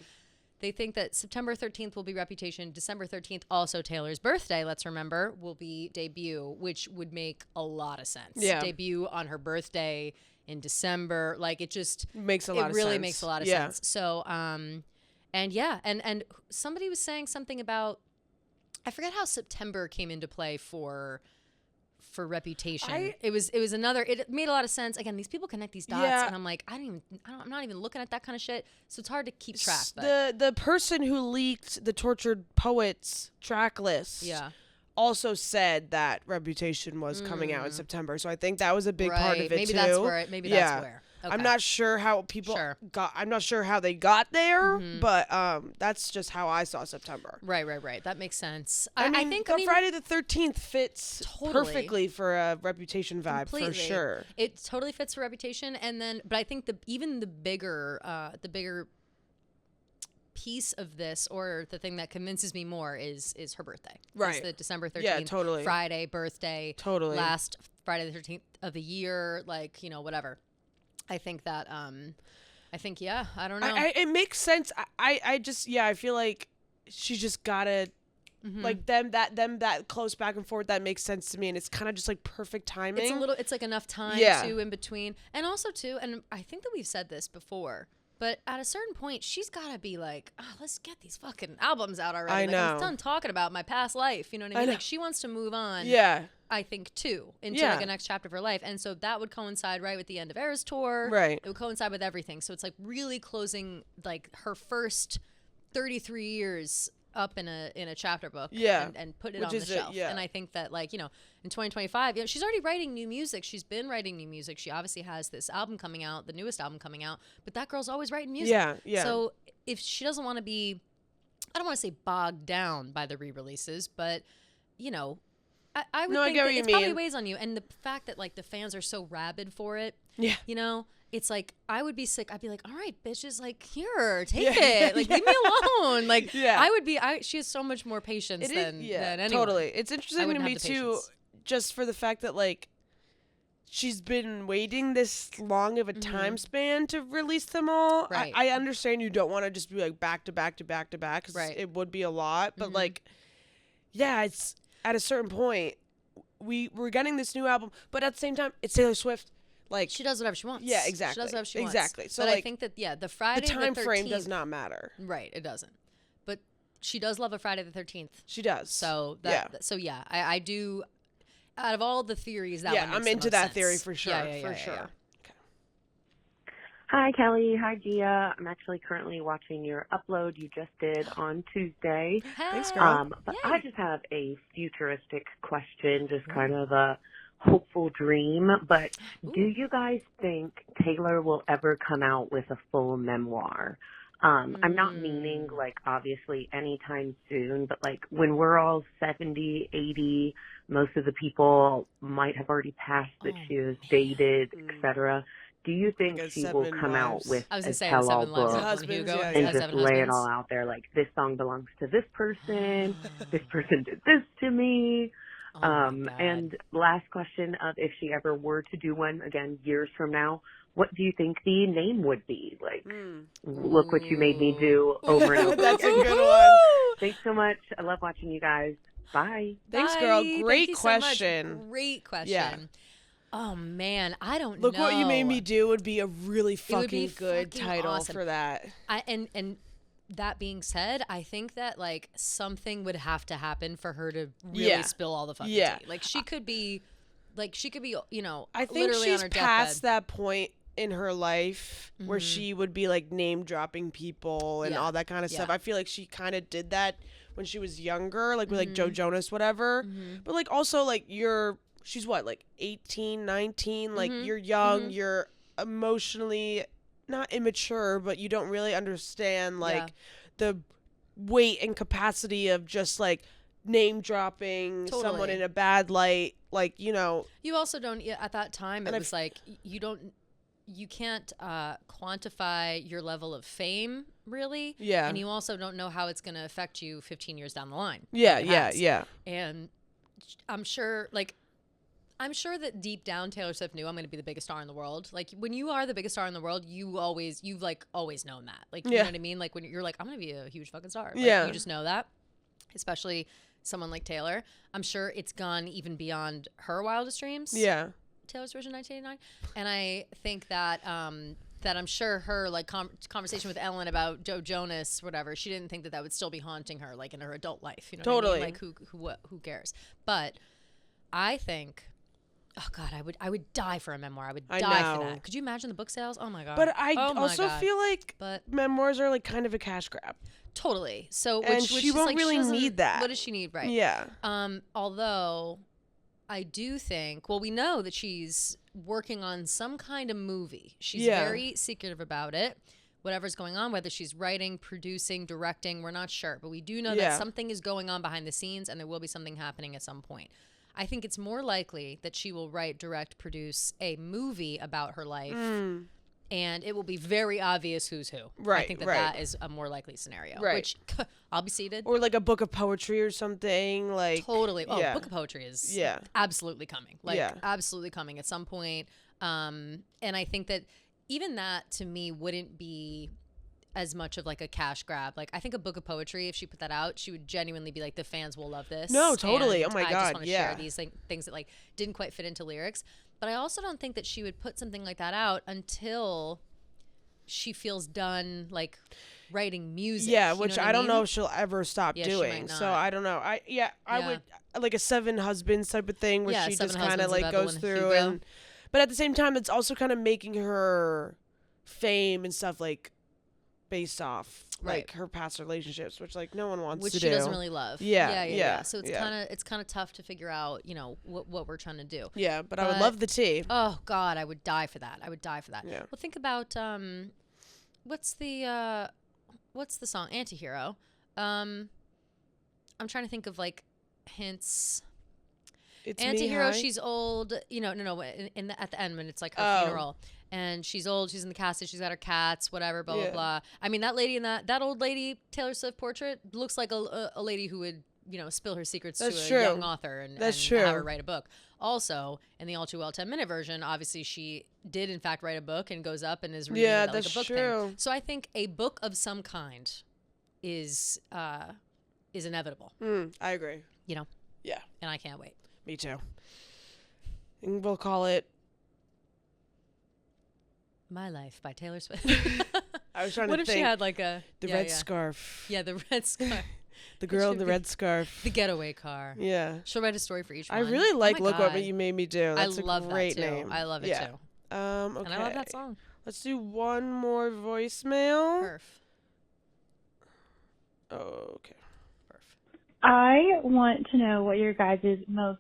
They think that September 13th will be Reputation. December 13th, also Taylor's birthday, let's remember, will be Debut, which would make a lot of sense. Yeah. Debut on her birthday in December. It just Makes a lot of sense. It really makes a lot of Yeah. sense. So, and somebody was saying something about, I forget how September came into play for Reputation. It was another. It made a lot of sense. Again, these people connect these dots, Yeah. and I'm like, I'm not even looking at that kind of shit. So it's hard to keep track. But The person who leaked the Tortured Poets track list also said that Reputation was coming out in September. So I think that was a big part of it maybe too. That's where. Maybe that's where. Okay. I'm not sure how people Sure. got. I'm not sure how they got there, but that's just how I saw September. Right. That makes sense. I think Friday the 13th fits Totally. perfectly for a Reputation vibe for sure. It totally fits for Reputation, but I think even the bigger piece of this, or the thing that convinces me more, is her birthday. Right. It's the December 13th. Yeah, totally. Friday birthday. Totally. Last Friday the 13th of the year. Whatever. I think that. I don't know. It makes sense. I feel like she just gotta like them that close back and forth. That makes sense to me, and it's kind of just like perfect timing. It's like enough time too in between, and also too, and I think that we've said this before, but at a certain point, she's gotta be like, let's get these fucking albums out already. I know. I'm done talking about my past life. You know what I mean? She wants to move on. Yeah. I think too, into like a next chapter of her life. And so that would coincide right with the end of Eras tour. Right. It would coincide with everything. So it's like really closing like her first 33 years up in a chapter book. Yeah. And put it Which on the is shelf. yeah. And I think that in 2025, she's already writing new music. She's been writing new music. She obviously has this album coming out, the newest album coming out, but that girl's always writing music. Yeah. So if she doesn't want to be, I don't want to say bogged down by the re-releases, but I would think get that what you it's probably mean. weighs on you. And the fact that the fans are so rabid for it, Yeah. it's like, I would be sick. I'd be like, all right, bitches, here, take Yeah. it. Leave me alone. Yeah. She has so much more patience than anyone. Totally. It's I interesting to wouldn't me have the too, patience. just for the fact that she's been waiting this long of a time span to release them all. Right. I understand you don't want to just be back to back to back to back, 'cause Right. it would be a lot, but it's at a certain point we're getting this new album, but at the same time it's Taylor Swift. She does whatever she wants. Yeah, exactly. She does whatever she wants. Exactly. So, but I think that, the Friday the time the 13th, frame does not matter. Right, it doesn't. But she does love a Friday the 13th. She does. So yeah. I do. Out of all the theories, that one makes I'm the into most that sense. theory for sure. Yeah, for sure. yeah. Hi, Kelly. Hi, Gia. I'm actually currently watching your upload you just did on Tuesday. Hey. Thanks, girl. But Yay. I just have a futuristic question, just kind of a hopeful dream, but do Ooh. you guys think Taylor will ever come out with a full memoir? I'm not meaning, like, obviously anytime soon, but, like, when we're all 70, 80, most of the people might have already passed that she has dated, etc. Do you think Like she will Seven come out Lives. with I was a gonna say the tell-all Seven Lives book of Husbands, Hugo yeah, and and yeah. just Seven lay it Husbands? all out there? Like, this song belongs to this person. This person did this to me. Oh my God. And last question of if she ever were to do one again years from now, what do you think the name would be? Like, look what you made me do over and over That's a again. good one. Thanks so much. I love watching you guys. Bye. Thanks, Bye. girl. Thank Great you so much. question. Great question. Yeah. Oh man, I don't Look know. What You Made Me Do would be a really would be fucking good fucking title awesome. for that. And that being said, I think that like something would have to happen for her to really Yeah. spill all the fucking Yeah. tea. Like she could be, you know, I think literally she's on her past deathbed. that point in her life where she would be like name dropping people and Yeah. all that kind of stuff. Yeah. I feel like she kind of did that when she was younger, like with like Mm-hmm. Joe Jonas, whatever. But like also like she's what, like 18, 19, like Mm-hmm. you're young, you're emotionally not immature, but you don't really understand like the weight and capacity of just like name dropping someone Totally. in a bad light, like, you know. You also don't at that time. It And was like you can't quantify your level of fame really. Yeah. And you also don't know how it's going to affect you 15 years down the line. Yeah, like it yeah, has. yeah. And I'm sure that deep down Taylor Swift knew I'm going to be the biggest star in the world. Like when you are the biggest star in the world, you've always known that. Like, you know what I mean? Like when you're like, I'm going to be a huge fucking star. Like, Yeah. You just know that, especially someone like Taylor. I'm sure it's gone even beyond her wildest dreams. Yeah. Taylor's version 1989. And I think that that I'm sure her like conversation with Ellen about Joe Jonas, whatever, she didn't think that would still be haunting her like in her adult life. You know Totally. what I mean? Like who cares? But I think, oh God, I would die for a memoir. I would I die for know. that. Could you imagine the book sales? Oh my God. But I Oh my also God. feel like But memoirs are like kind of a cash grab. totally. So And which she is won't like, really doesn't- need that. What does she need? Right. Yeah. Although I do think, well, we know that she's working on some kind of movie. She's Yeah. very secretive about it. Whatever's going on, whether she's writing, producing, directing, we're not sure. But we do know Yeah. that something is going on behind the scenes and there will be something happening at some point. I think it's more likely that she will write, direct, produce a movie about her life. And it will be very obvious who's who. I Right, think that right. that is a more likely scenario. Right. Which I'll be seated. Or like a book of poetry or something. Like Totally. Oh, yeah. book of poetry is Yeah. absolutely coming. Like Yeah. absolutely coming at some point. And I think that even that to me wouldn't be as much of like a cash grab. Like I think a book of poetry, if she put that out, she would genuinely be like, the fans will love this. No, totally. And Oh my I God, just want to yeah. share these things that like didn't quite fit into lyrics. But I also don't think that she would put something like that out until she feels done like writing music. Yeah, You know which what I don't know mean? if she'll ever stop Yeah, she doing. might So not. I don't know. I Yeah. would like a Seven Husbands type of thing where Yeah, she Seven just kind of Husbands of like goes Evelyn through Hugo. and but at the same time it's also kind of making her fame and stuff like based off Right. like her past relationships, which like no one wants Which to she do. doesn't really love. Yeah, yeah. yeah, So it's yeah. kind of tough to figure out, you know, what we're trying to do. Yeah, but I would But- love the tea. Oh God, I would die for that. I would die for that. Yeah. Well, think about what's the song Antihero? I'm trying to think of like hints. It's me, Antihero, hi. she's old. You know, no. At the end when it's like her Oh. funeral, and she's old. She's in the casket. She's got her cats. Whatever. Blah Yeah. blah blah. I mean, that lady in that old lady Taylor Swift portrait looks like a lady who would spill her secrets That's to a young true. author and That's have true. her write a book. Also, in the All Too Well 10-minute version, obviously she did in fact write a book and goes up and is reading Yeah, it like that's a book true. thing. So I think a book of some kind is inevitable. I agree. You know, Yeah, and I can't wait. me too. And we'll call it My Life by Taylor Swift. I was trying What to if think she had like the red scarf. Yeah, the red scarf. The girl in should the be- red scarf. The getaway car. Yeah. She'll write a story for each I one. really Oh like my Look What God. You Made Me Do. That's I love a great that too. name. I love it yeah. too. Okay. And I love that song. Let's do one more voicemail. Perf. Oh, okay. Perf. I want to know what your guys' most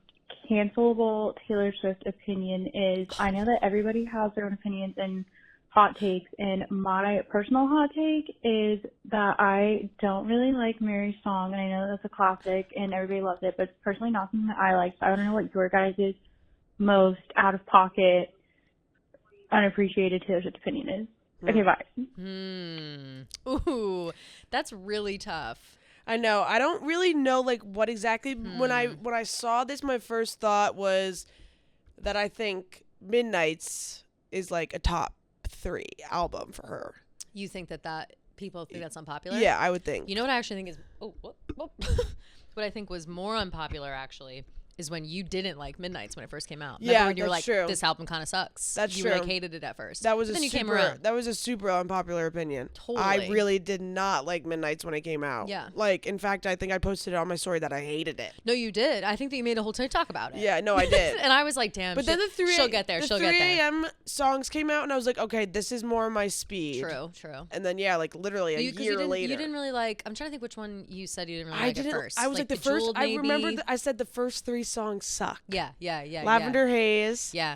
cancelable Taylor Swift opinion is, I know that everybody has their own opinions and hot takes, and my personal hot take is that I don't really like Mary's song, and I know that's a classic and everybody loves it, but it's personally not something that I like, so I don't know what your guys' most out-of-pocket, unappreciated Taylor Swift opinion is. Okay, bye. Ooh, that's really tough. I know. I don't really know like what exactly. When I saw this, my first thought was that I think Midnight's is like a top 3 album for her. You think that people think that's unpopular? Yeah, I would think. You know what I actually think is what I think was more unpopular actually is when you didn't like Midnight's when it first came out. Remember when you were like, true. this album kind of sucks. That's you true. You like hated it at first. That was but then you came super. around. That was a super unpopular opinion. Totally. I really did not like Midnight's when it came out. Yeah. Like, in fact, I think I posted it on my story that I hated it. No, you did. I think that you made a whole TikTok about it. Yeah, no, I did. And I was like, damn. But then she'll get there. The She'll 3 get there. a.m. songs came out, and I was like, okay, this is more my speed. True. And then yeah, like literally a year later, You didn't really like. I'm trying to think which one you said you didn't really like at first. I was like the first. Bejeweled, I remember. maybe? I said the first 3 songs suck. Yeah. Lavender Haze. Yeah.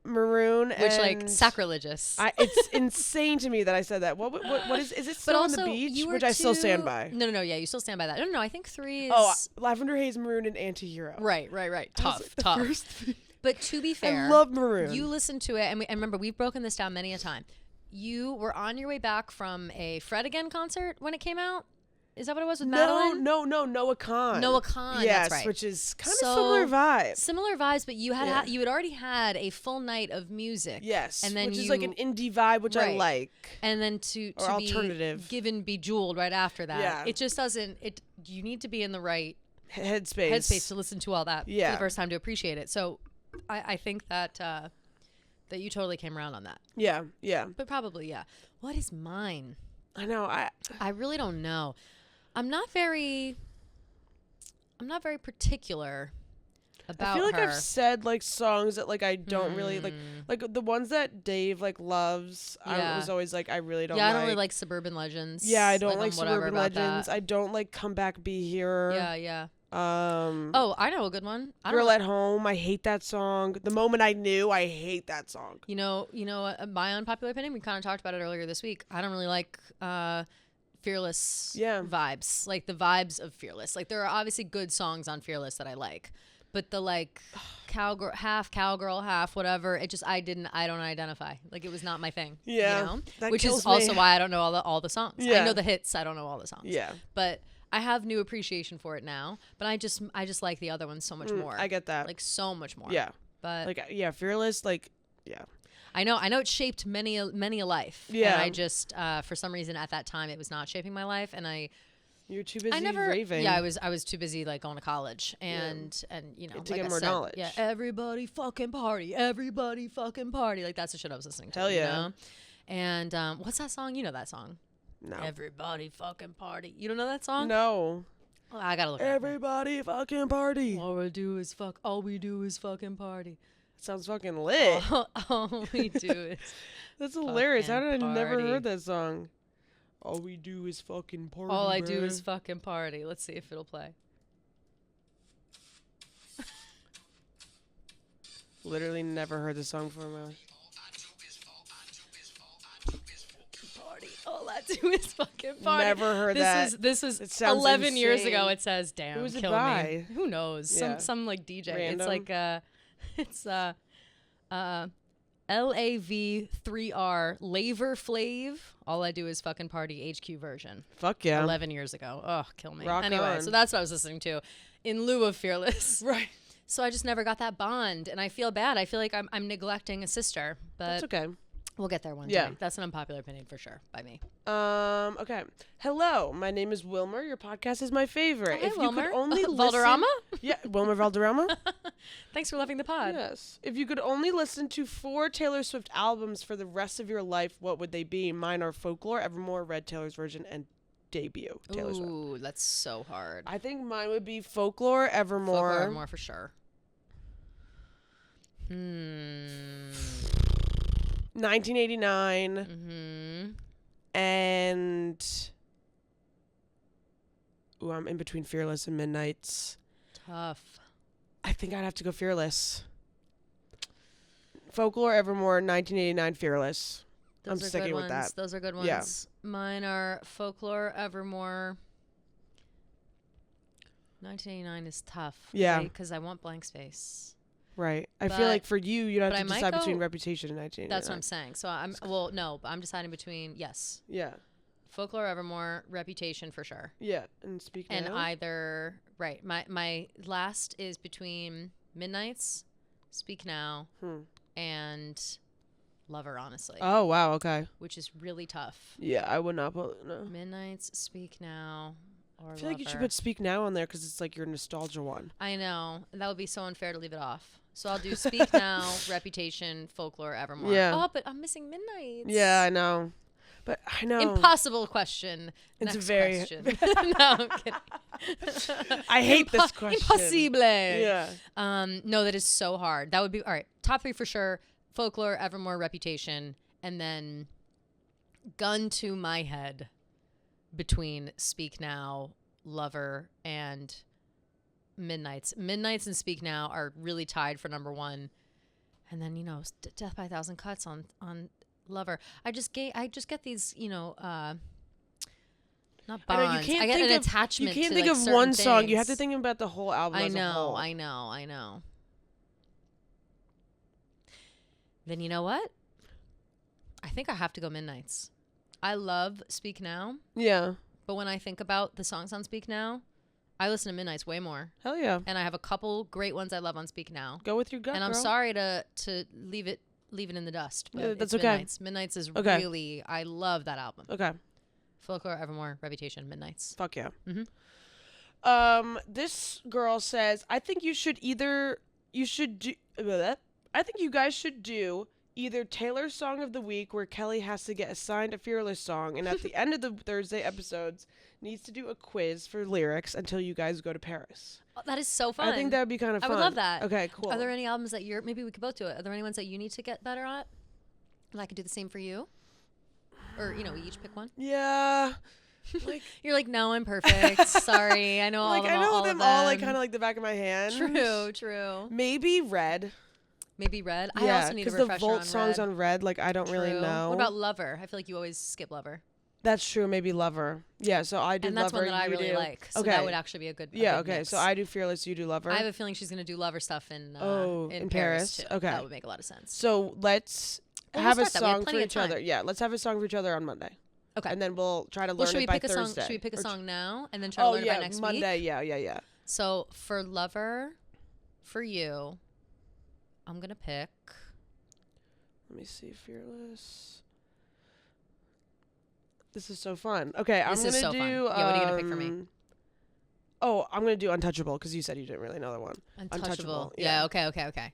Maroon. Which and like sacrilegious. It's insane to me that I said that. What is it? Still on the beach? Which I still stand by. No. Yeah, you still stand by that. No. I think 3 is. Oh, Lavender Haze, Maroon, and Antihero. Right. Tough. But to be fair, I love Maroon. You listened to it, and remember, we've broken this down many a time. You were on your way back from a Fred Again concert when it came out. Is that what it was with Madeline? No, Noah Kahan. Noah Kahan, yes, that's right. Which is kind of similar vibe. Similar vibes, but you had you had already had a full night of music. Yes, and then which is like an indie vibe, which I like. And then to alternative. be given Bejeweled right after that. Yeah. It just doesn't. You need to be in the right headspace to listen to all that for the first time to appreciate it. So I think that that you totally came around on that. Yeah. But probably, yeah. What is mine? I know. I really don't know. I'm not very particular about I feel like her. I've said like songs that like I don't really like the ones that Dave like loves. Yeah. I was always like I really don't. Yeah, I don't really like Suburban Legends. Yeah, I don't like Suburban Suburban Legends. I don't like Come Back Be Here. Yeah. Oh, I know a good one. Girl at Home. I hate that song. The Moment I Knew. I hate that song. You know, my unpopular opinion. We kind of talked about it earlier this week. I don't really like Fearless vibes, like the vibes of Fearless. Like there are obviously good songs on Fearless that I like, but the like cowgirl, half whatever, it just I don't identify. Like it was not my thing. Yeah, you know? that Which kills is also me. why I don't know all the songs. Yeah. I know the hits. I don't know all the songs. Yeah, but I have new appreciation for it now. But I just like the other ones so much more. I get that. Like so much more. Yeah, but like Fearless. Like yeah. I know it shaped many a life. Yeah. And I just, for some reason at that time, it was not shaping my life. And you were too busy raving. Yeah, I was too busy like going to college and you know, to like get I more said, knowledge. Yeah, everybody fucking party. Like that's the shit I was listening to. Hell yeah. You know? And what's that song? You know that song? No. Everybody fucking party. You don't know that song? No. Oh, I gotta look. Everybody fucking party. All we do is fucking party. Sounds fucking lit. All we do is. That's hilarious. How did I never party. heard that song? All we do is fucking party. All I do is fucking party. Let's see if it'll play. Literally never heard the song before in my life. Party. All I do is fucking party. Never heard that. This was It sounds 11 years insane. ago. It says, "Damn, Who's it kill by? me." Who knows? Yeah. Some like DJ. Random. It's like it's LAV3R Laver Flav. All I do is fucking party HQ version. Fuck yeah. 11 years ago. Oh, kill me. Rock anyway, on. so that's what I was listening to in lieu of Fearless. Right. So I just never got that bond, and I feel bad. I feel like I'm neglecting a sister, but That's okay. we'll get there one Yeah. day. That's an unpopular opinion for sure by me. Okay. Hello, my name is Wilmer. Your podcast is my favorite. Oh, hey, if Wilmer. you could only listen, Valderrama? Yeah, Wilmer Valderrama. Thanks for loving the pod. Yes. If you could only listen to 4 Taylor Swift albums for the rest of your life, what would they be? Mine are Folklore, Evermore, Red Taylor's Version, and Debut Taylor Swift. Ooh, that's so hard. I think mine would be Folklore, Evermore. Folklore, Evermore for sure. 1989. And I'm in between Fearless and Midnight's. Tough. I think I'd have to go Fearless. Folklore, Evermore, 1989, Fearless. I'm sticking with that. Those are good ones. Yeah. Mine are Folklore, Evermore. 1989 is tough. Yeah. Because I want Blank Space. Right. I feel like for you, you'd have to decide between go, Reputation and 1989. That's what I'm saying. So I'm deciding between, yes. Yeah. Folklore, Evermore, Reputation for sure. Yeah. And Speak Now. And either, right. My last is between Midnights, Speak Now, and Lover, honestly. Oh, wow. Okay. Which is really tough. Yeah, I would not put, no. Midnights, Speak Now, or I feel like you should put Speak Now on there because it's like your nostalgia one. I know. That would be so unfair to leave it off. So I'll do Speak Now, Reputation, Folklore, Evermore. Yeah. Oh, but I'm missing Midnights. Yeah, I know. But I know. Impossible question. It's Next very question. No, I'm kidding. I hate this question. Impossible. Yeah. No, that is so hard. That would be all right. Top 3 for sure. Folklore, Evermore, Reputation, and then gun to my head between Speak Now, Lover, and Midnights. Midnights and Speak Now are really tied for number 1. And then, Death by a Thousand Cuts on Lover. I just get these, not bonds. I get an attachment to You can't think of one song. You have to think about the whole album as a whole. I know. Then you know what? I think I have to go Midnights. I love Speak Now. Yeah. But when I think about the songs on Speak Now, I listen to Midnights way more. Hell yeah. And I have a couple great ones I love on Speak Now. Go with your gut, And I'm girl. sorry to leave it in the dust. But Yeah, that's it's okay. Midnights. Midnights is really, I love that album. Okay. Folklore, Evermore, Reputation, Midnights. Fuck yeah. Mm-hmm. This girl says, I think you guys should do either Taylor's Song of the Week, where Kelly has to get assigned a Fearless song, and at the end of the Thursday episodes, needs to do a quiz for lyrics until you guys go to Paris. Oh, that is so fun. I think that would be kind of fun. I would love that. Okay, cool. Are there any albums that maybe we could both do it. Are there any ones that you need to get better at? And I could do the same for you? Or, we each pick one? Yeah. Like, you're like, no, I'm perfect. Sorry. I know all of them. I know all them of them. all like kind of like the back of my hand. True. Maybe Red. Maybe Red. Yeah, I also need a refresher because the Volt songs Red. on Red, like I don't really know. What about Lover? I feel like you always skip Lover. That's true. Maybe Lover. Yeah, so I do and that's Lover. one that I really do. like. So that would actually be a good. Yeah. good Okay. mix. So I do Fearless. You do Lover. I have a feeling she's gonna do Lover stuff in Paris too. Okay. That would make a lot of sense. So let's We'll have a start that. We have song for plenty of each other. time. Yeah. Let's have a song for each other on Monday. Okay. And then we'll try to learn it by Thursday. Should we pick a song now and then try to learn it by next Monday. week? Yeah. So for Lover, for you, I'm gonna pick. Let me see, Fearless. This is so fun. Okay, This is so fun. Yeah, what are you gonna pick for me? Oh, I'm gonna do Untouchable because you said you didn't really know that one. Untouchable. Yeah. Okay.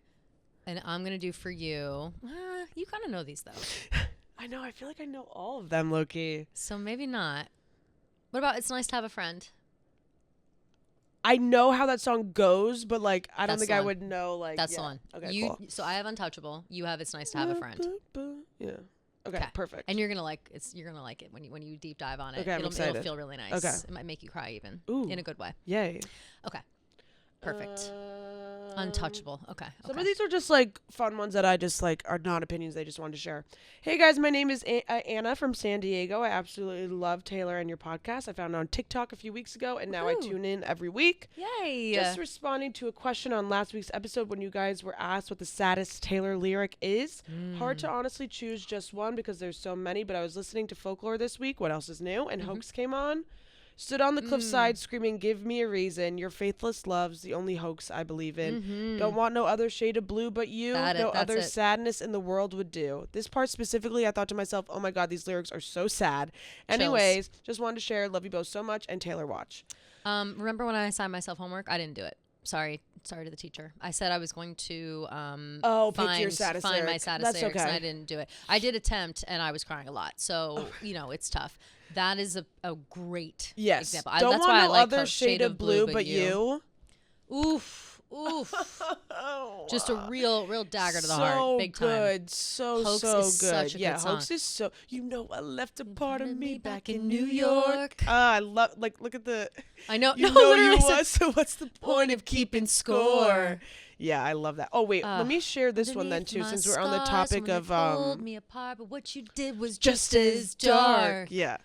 And I'm gonna do for you. You kind of know these though. I know. I feel like I know all of them, Loki. So maybe not. What about It's Nice to Have a Friend? I know how that song goes, but like I don't That's think the I one. would know like. That's yeah. the one. Okay, cool. So I have Untouchable. You have It's Nice to Have a Friend. Yeah. Okay. Perfect. And you're gonna like it when you deep dive on it. Okay, I'm excited. It'll feel really nice. Okay. It might make you cry even. Ooh. In a good way. Yay. Okay. Perfect. Untouchable. Okay. Some of these are just like fun ones that I just like are not opinions. They just wanted to share. Hey guys, my name is Anna from San Diego. I absolutely love Taylor and your podcast. I found it on TikTok a few weeks ago, and now I tune in every week. Yay! Just responding to a question on last week's episode when you guys were asked what the saddest Taylor lyric is. Hard to honestly choose just one because there's so many, but I was listening to Folklore this week. What else is new? And Hoax came on. Stood on the cliffside screaming, give me a reason. Your faithless love's the only hoax I believe in. Don't want no other shade of blue but you. No other sadness in the world would do. This part specifically, I thought to myself, oh my God, these lyrics are so sad. Anyways, just wanted to share. Love you both so much. And Taylor watch. Remember when I assigned myself homework? I didn't do it. Sorry to the teacher. I said I was going to pick your saddest find my lyric. saddest That's lyrics, okay. and I didn't do it. I did attempt, and I was crying a lot. So it's tough. That is a great example. Don't that's want why no I like other shade of blue but you. Oof. Oh. Just a real dagger to the heart. Big time. Good. So Hoax so is good. such a Yeah, good song. Hoax is so. I left a part of me back in New New York. York. I love. Like, look at the. I know. You no, know literally you said, was. So what's the point of keeping score? Yeah, I love that. Oh wait, let me share this one then too, since we're on the topic of pulled me apart, but what you did was just as dark. Yeah.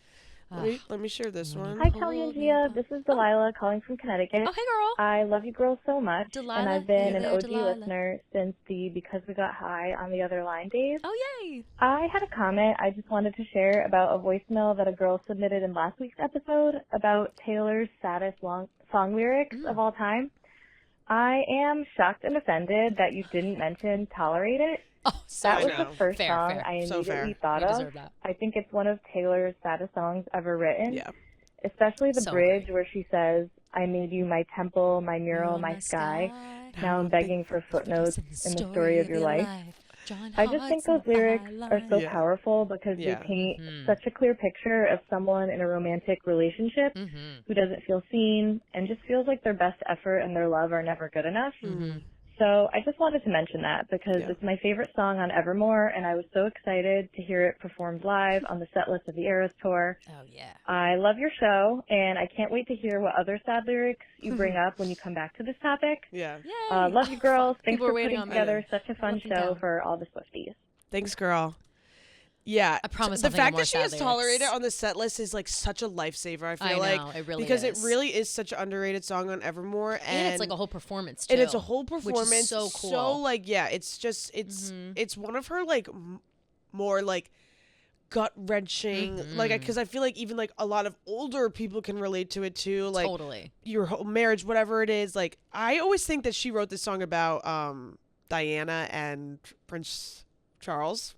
Let me share this one. Hi, Kelly and Gia. This is Delilah calling from Connecticut. Oh, hey, girl. I love you girls so much. Delilah, and I've been hey an there, OG Delilah. listener since the Because We Got High on the Other Line days. Oh, yay. I had a comment I just wanted to share about a voicemail that a girl submitted in last week's episode about Taylor's saddest song lyrics of all time. I am shocked and offended that you didn't mention Tolerate It. Oh, That was I know. the first Fair, song fair. I So fair. immediately thought You of. deserve that. I think it's one of Taylor's saddest songs ever written. Yeah. Especially the So bridge great. where she says, I made you my temple, my mural, my sky. Now I'm begging for footnotes in the story of your life. I just think those lyrics are so Yeah. powerful because Yeah. they paint such a clear picture of someone in a romantic relationship who doesn't feel seen and just feels like their best effort and their love are never good enough. So I just wanted to mention that because it's my favorite song on Evermore, and I was so excited to hear it performed live on the set list of the Eras Tour. Oh, yeah. I love your show, and I can't wait to hear what other sad lyrics you bring up when you come back to this topic. Yeah. Yay. Love you, girls. Thanks People for are waiting putting on me. together such a fun Looking show down. for all the Swifties. Thanks, girl. Yeah, I promise the I'll think of fact more that she sad has lyrics. Tolerated on the set list is like such a lifesaver. I feel I like know, it really because is. it really is such an underrated song on Evermore, And it's like a whole performance, too. and it's a whole which is performance. so cool. So like yeah, it's just it's one of her like more like gut wrenching like because I feel like even like a lot of older people can relate to it too. Like Totally. your whole marriage, whatever it is. Like I always think that she wrote this song about Diana and Prince Charles.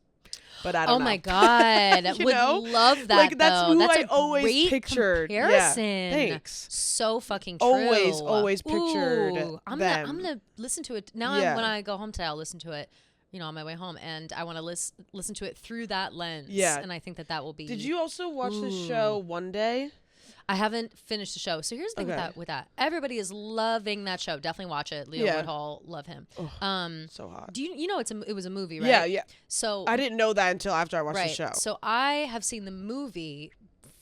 But I don't know. Oh my God. You Would know? love that. Like, that's though. who That's I a always great pictured. Yeah. Comparison. Thanks. So fucking true. Always pictured Ooh, I'm them. gonna listen to it now. Yeah. When I go home today, I'll listen to it. On my way home, and I want to listen to it through that lens. Yeah. And I think that will be. Did you also watch the show One Day? I haven't finished the show. So here's the thing Okay. with that. Everybody is loving that show. Definitely watch it. Leo Yeah. Woodhull, love him. So hot. Do you know it was a movie, right? Yeah, yeah. So I didn't know that until after I watched right. the show. So I have seen the movie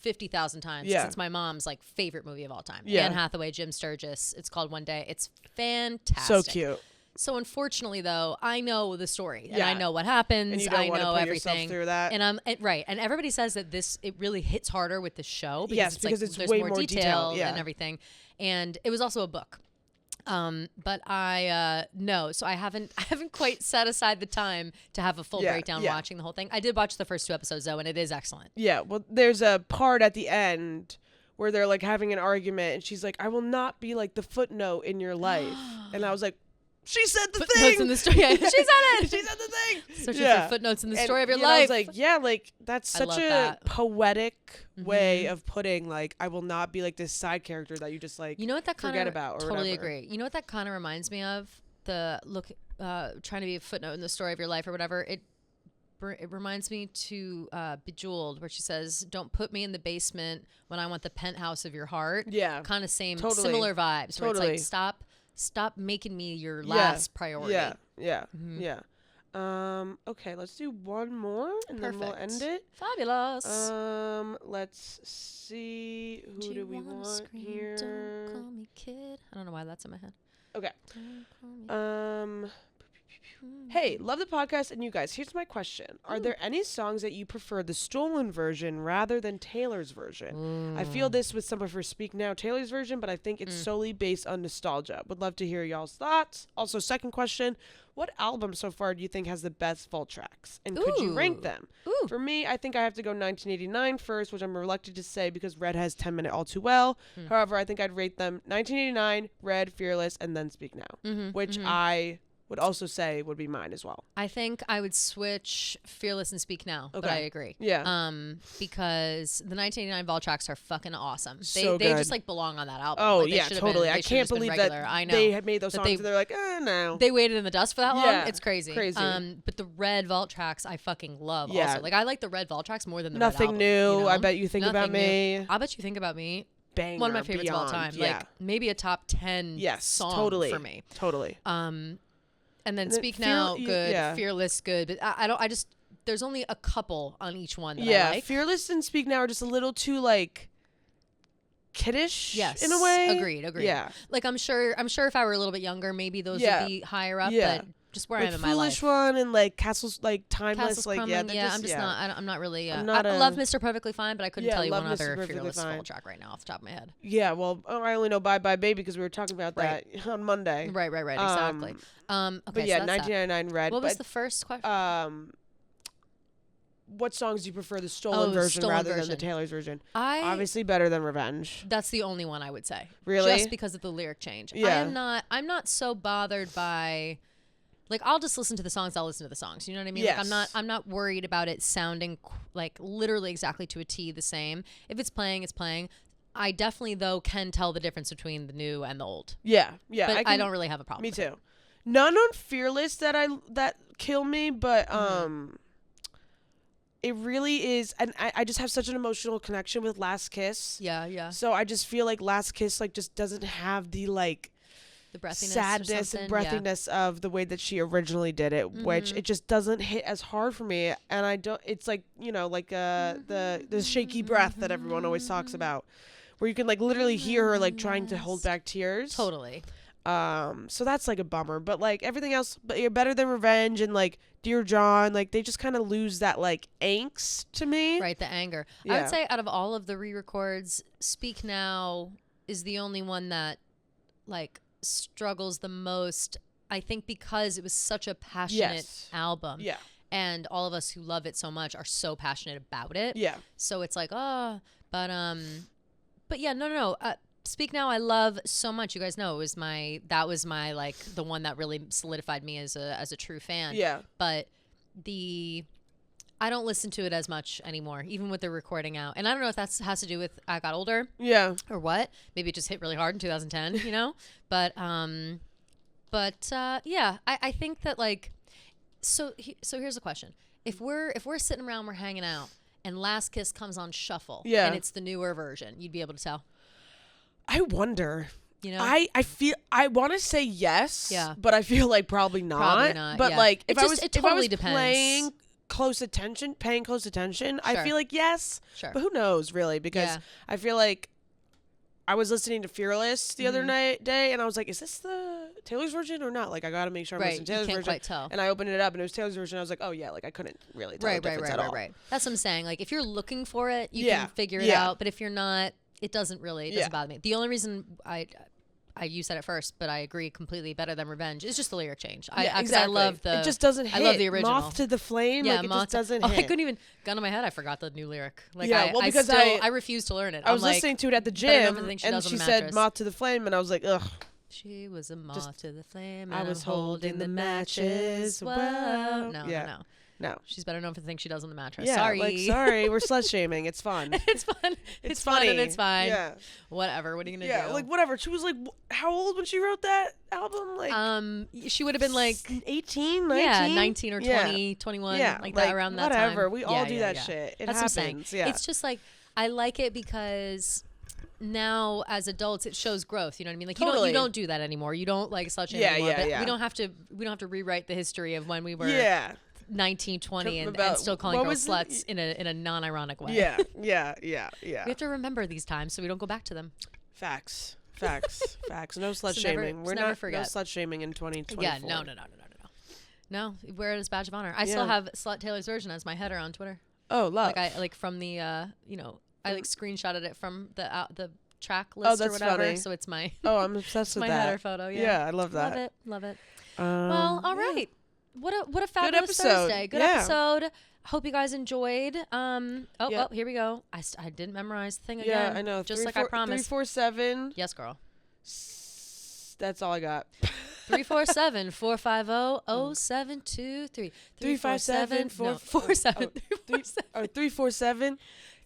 50,000 times. Yeah. It's my mom's like favorite movie of all time. Yeah. Anne Hathaway, Jim Sturgis. It's called One Day. It's fantastic. So cute. So unfortunately, though, I know the story and Yeah. I know what happens. And you don't I wanna know put yourself everything through that. And right. And everybody says that it really hits harder with the show because Yes, it's because like, it's there's way more more detail detailed, yeah. and everything. And it was also a book. But I no, so I haven't quite set aside the time to have a full Yeah, breakdown yeah. watching the whole thing. I did watch the first 2 episodes though, and it is excellent. Yeah, well, there's a part at the end where they're like having an argument, and she's like, "I will not be like the footnote in your life," and I was like, "She said the Footnotes thing." in the story. Yeah, she said it. She said the thing. So she said footnotes in the story of your I life. was like, yeah, like that's I such love a that. poetic way of putting like I will not be like this side character that you just like You know what that kind forget of about or totally whatever. agree. You know what that kind of reminds me of? The trying to be a footnote in the story of your life or whatever. It reminds me to Bejeweled, where she says, "Don't put me in the basement when I want the penthouse of your heart." Yeah. kind of same, Totally. similar vibes. Where Totally. it's like stop making me your last priority. Yeah. Okay, let's do one more and then we'll Perfect. end it. Fabulous. Let's see who do we wanna want scream, here. Don't call me kid. I don't know why that's in my head. Okay. Don't call me Hey, love the podcast and you guys. Here's my question. Are there any songs that you prefer the stolen version rather than Taylor's version? I feel this with some of her Speak Now Taylor's version, but I think it's solely based on nostalgia. Would love to hear y'all's thoughts. Also, second question, what album so far do you think has the best vault tracks? And could you rank Ooh. them? Ooh. For me, I think I have to go 1989 first, which I'm reluctant to say because Red has 10 Minute All Too Well. However, I think I'd rate them 1989, Red, Fearless, and then Speak Now, which I would also say would be mine as well. I think I would switch Fearless and Speak Now, but Okay. I agree. Yeah. Because the 1989 vault tracks are fucking awesome. So they good. just like belong on that album. Oh, Like, they yeah, should've totally. been- I they should've can't just been believe regular. that I know. they had made those That songs and they're like, no. They waited in the dust for that long. Yeah, It's crazy. crazy. But the Red vault tracks I fucking love Yeah. also. Like I like the Red vault tracks more than the Nothing Red album, new. you know? I bet you think about Nothing new. me. I bet you think about me. Banger, One of my favorites of all beyond. time. Yeah. Like maybe a top 10 Yes, song totally. for me. Totally. And then And then Speak Now, good. yeah. Fearless, good. But I just there's only a couple on each one that Yeah, I like. Fearless and Speak Now are just a little too like kiddish Yes, in a way. Agreed. Yeah. Like I'm sure if I were a little bit younger, maybe those Yeah. would be higher up. Yeah. But just where Like I am in my Foolish life. One and like Castles, like Timeless, Castles like Crumb, yeah, and they're I'm just not. I'm not really. I'm I not love a- Mr. Perfectly Fine, but I couldn't Yeah, tell you love one Mr. other Perfectly Fearless Fine. full track right now off the top of my head. Yeah, well, I only know Bye Bye Baby because we were talking about that on Monday. Right. Exactly. Okay, But yeah, so that's that. 1999 Red. What was but, the first question? what songs do you prefer, the stolen Oh, version stolen rather than version. the Taylor's version? I Obviously better than Revenge. That's the only one I would say. Really? Just because of the lyric change. Yeah. I'm not so bothered by like I'll just listen to the songs, I'll listen to the songs. You know what I mean? Yes. Like I'm not worried about it sounding like literally exactly to a T the same. If it's playing, it's playing. I definitely though can tell the difference between the new and the old. Yeah. But I don't really have a problem. Me with it. too. None on Fearless that kill me, but it really is, and I just have such an emotional connection with Last Kiss. Yeah. So I just feel like Last Kiss like just doesn't have the like The breathiness or sadness and something, yeah. breathiness of the way that she originally did it, which it just doesn't hit as hard for me. And I don't. It's like like the shaky breath that everyone always talks about, where you can like literally hear her like trying to hold back tears. Totally. So that's like a bummer, but like everything else, but you're better than Revenge and like Dear John, like they just kind of lose that like angst to me. Right, the anger. I Yeah. would say out of all of the re-records, Speak Now is the only one that like struggles the most. I think because it was such a passionate Yes. album. Yeah. And all of us who love it so much are so passionate about it. Yeah. So it's like, but yeah, no. Speak Now I love so much. You guys know that was my like the one that really solidified me as a true fan. Yeah. But I don't listen to it as much anymore, even with the recording out. And I don't know if that has to do with I got older Yeah. or what. Maybe it just hit really hard in 2010, you know? But yeah, I think that like so here's a question. If we're sitting around, we're hanging out, and Last Kiss comes on shuffle, Yeah. and it's the newer version, you'd be able to tell. I wonder. You know? I feel I want to say yes, Yeah. but I feel like probably not. Probably not, But yeah. like It if just- it I was totally depends. paying close attention, I Sure. feel like yes. Sure. But who knows really? Because Yeah. I feel like I was listening to Fearless the other Mm-hmm. day, and I was like, "Is this the Taylor's version or not?" Like, I gotta make sure I'm Right, listening to you Taylor's can't version. quite tell. And I opened it up, and it was Taylor's version. I was like, "Oh yeah," like I couldn't really tell the difference at all. Right. That's what I'm saying. Like if you're looking for it, you Yeah. can figure it Yeah. out. But if you're not, it doesn't Yeah. bother me. The only reason you said it first, but I agree completely. Better than Revenge. It's just the lyric change. Yeah, I love the. It just doesn't hit. I love the original. Moth to the Flame. Yeah, like, it Moth just to- doesn't I hit. couldn't even. Gun to my head, I forgot the new lyric. Like Yeah, well, because I refuse to learn it. I was I'm like, listening to it at the better known gym, for the thing she and does on she the said mattress. "Moth to the Flame," and I was like, "Ugh." She was a moth Just- to the flame. I and was I'm holding the matches. Well, no, Yeah. no. No. She's better known for the thing she does on the mattress. Yeah, Sorry. like sorry, we're slut shaming. It's fun. It's fun. It's fun funny. and it's fine. Yeah. Whatever. What are you gonna Yeah, do? like whatever. She was like, how old when she wrote that album? Like, she would have been like 18, 19? yeah, 19 or 20, Yeah. 21, Yeah, like like, that around that time. whatever. We all Yeah, do yeah, that yeah. shit. It That's what I'm saying. happens. Yeah. It's just like I like it because now as adults it shows growth. You know what I mean? Like Totally. you don't do that anymore. You don't like slut shame Yeah, anymore. yeah, but yeah. we don't have to rewrite the history of when we were yeah. 19, 20 and About- still calling what girls was sluts in a non-ironic way. Yeah. Yeah. Yeah. Yeah. We have to remember these times so we don't go back to them. Facts. Facts. No slut So never- shaming. We're so never not forget. no slut shaming in 2024. Yeah, no. No, wear it as a badge of honor. I still Yeah. have Slut Taylor's version as my header on Twitter. Oh, love. Like I like from the I like screenshotted it from the track Oh, list or that's whatever. funny. So it's my Oh, I'm obsessed with my that. header photo. Yeah. Yeah, I love that. Love it. Well, all yeah. right. What a fabulous episode. Thursday. Good Yeah. episode. Hope you guys enjoyed. Yeah. Oh, here we go. I didn't memorize the thing Yeah, again. I know. Just like I promised. 347. Yes, girl. That's all I got. 347-450-0723. 357 47 347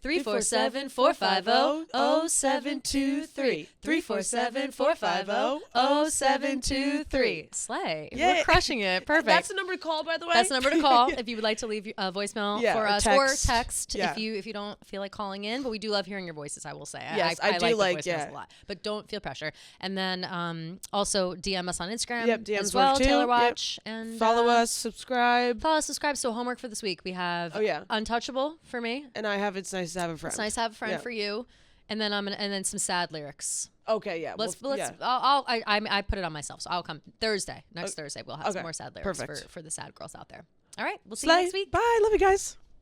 347-450-0723. 347-450-0723. Slay. Yeah. We're crushing it. Perfect. That's the number to call, by the way. That's the number to call if you would like to leave a voicemail for us or text Yeah. if you don't feel like calling in. But we do love hearing your voices, I will say. Yes, I do like like the voicemails a lot. But don't feel pressure. And then also DM us on Instagram DMs as well, work too. Taylor Watch. And follow us, subscribe. Follow us, subscribe. So homework for this week. We have Untouchable for me. And I have It's Nice to Have a Friend. It's nice to have a friend for you. And then and then some sad lyrics. Okay, yeah. Let's. I put it on myself, so I'll come Thursday. Next Thursday, we'll have some more sad lyrics for the sad girls out there. All right, we'll see you next week. Bye. Love you guys.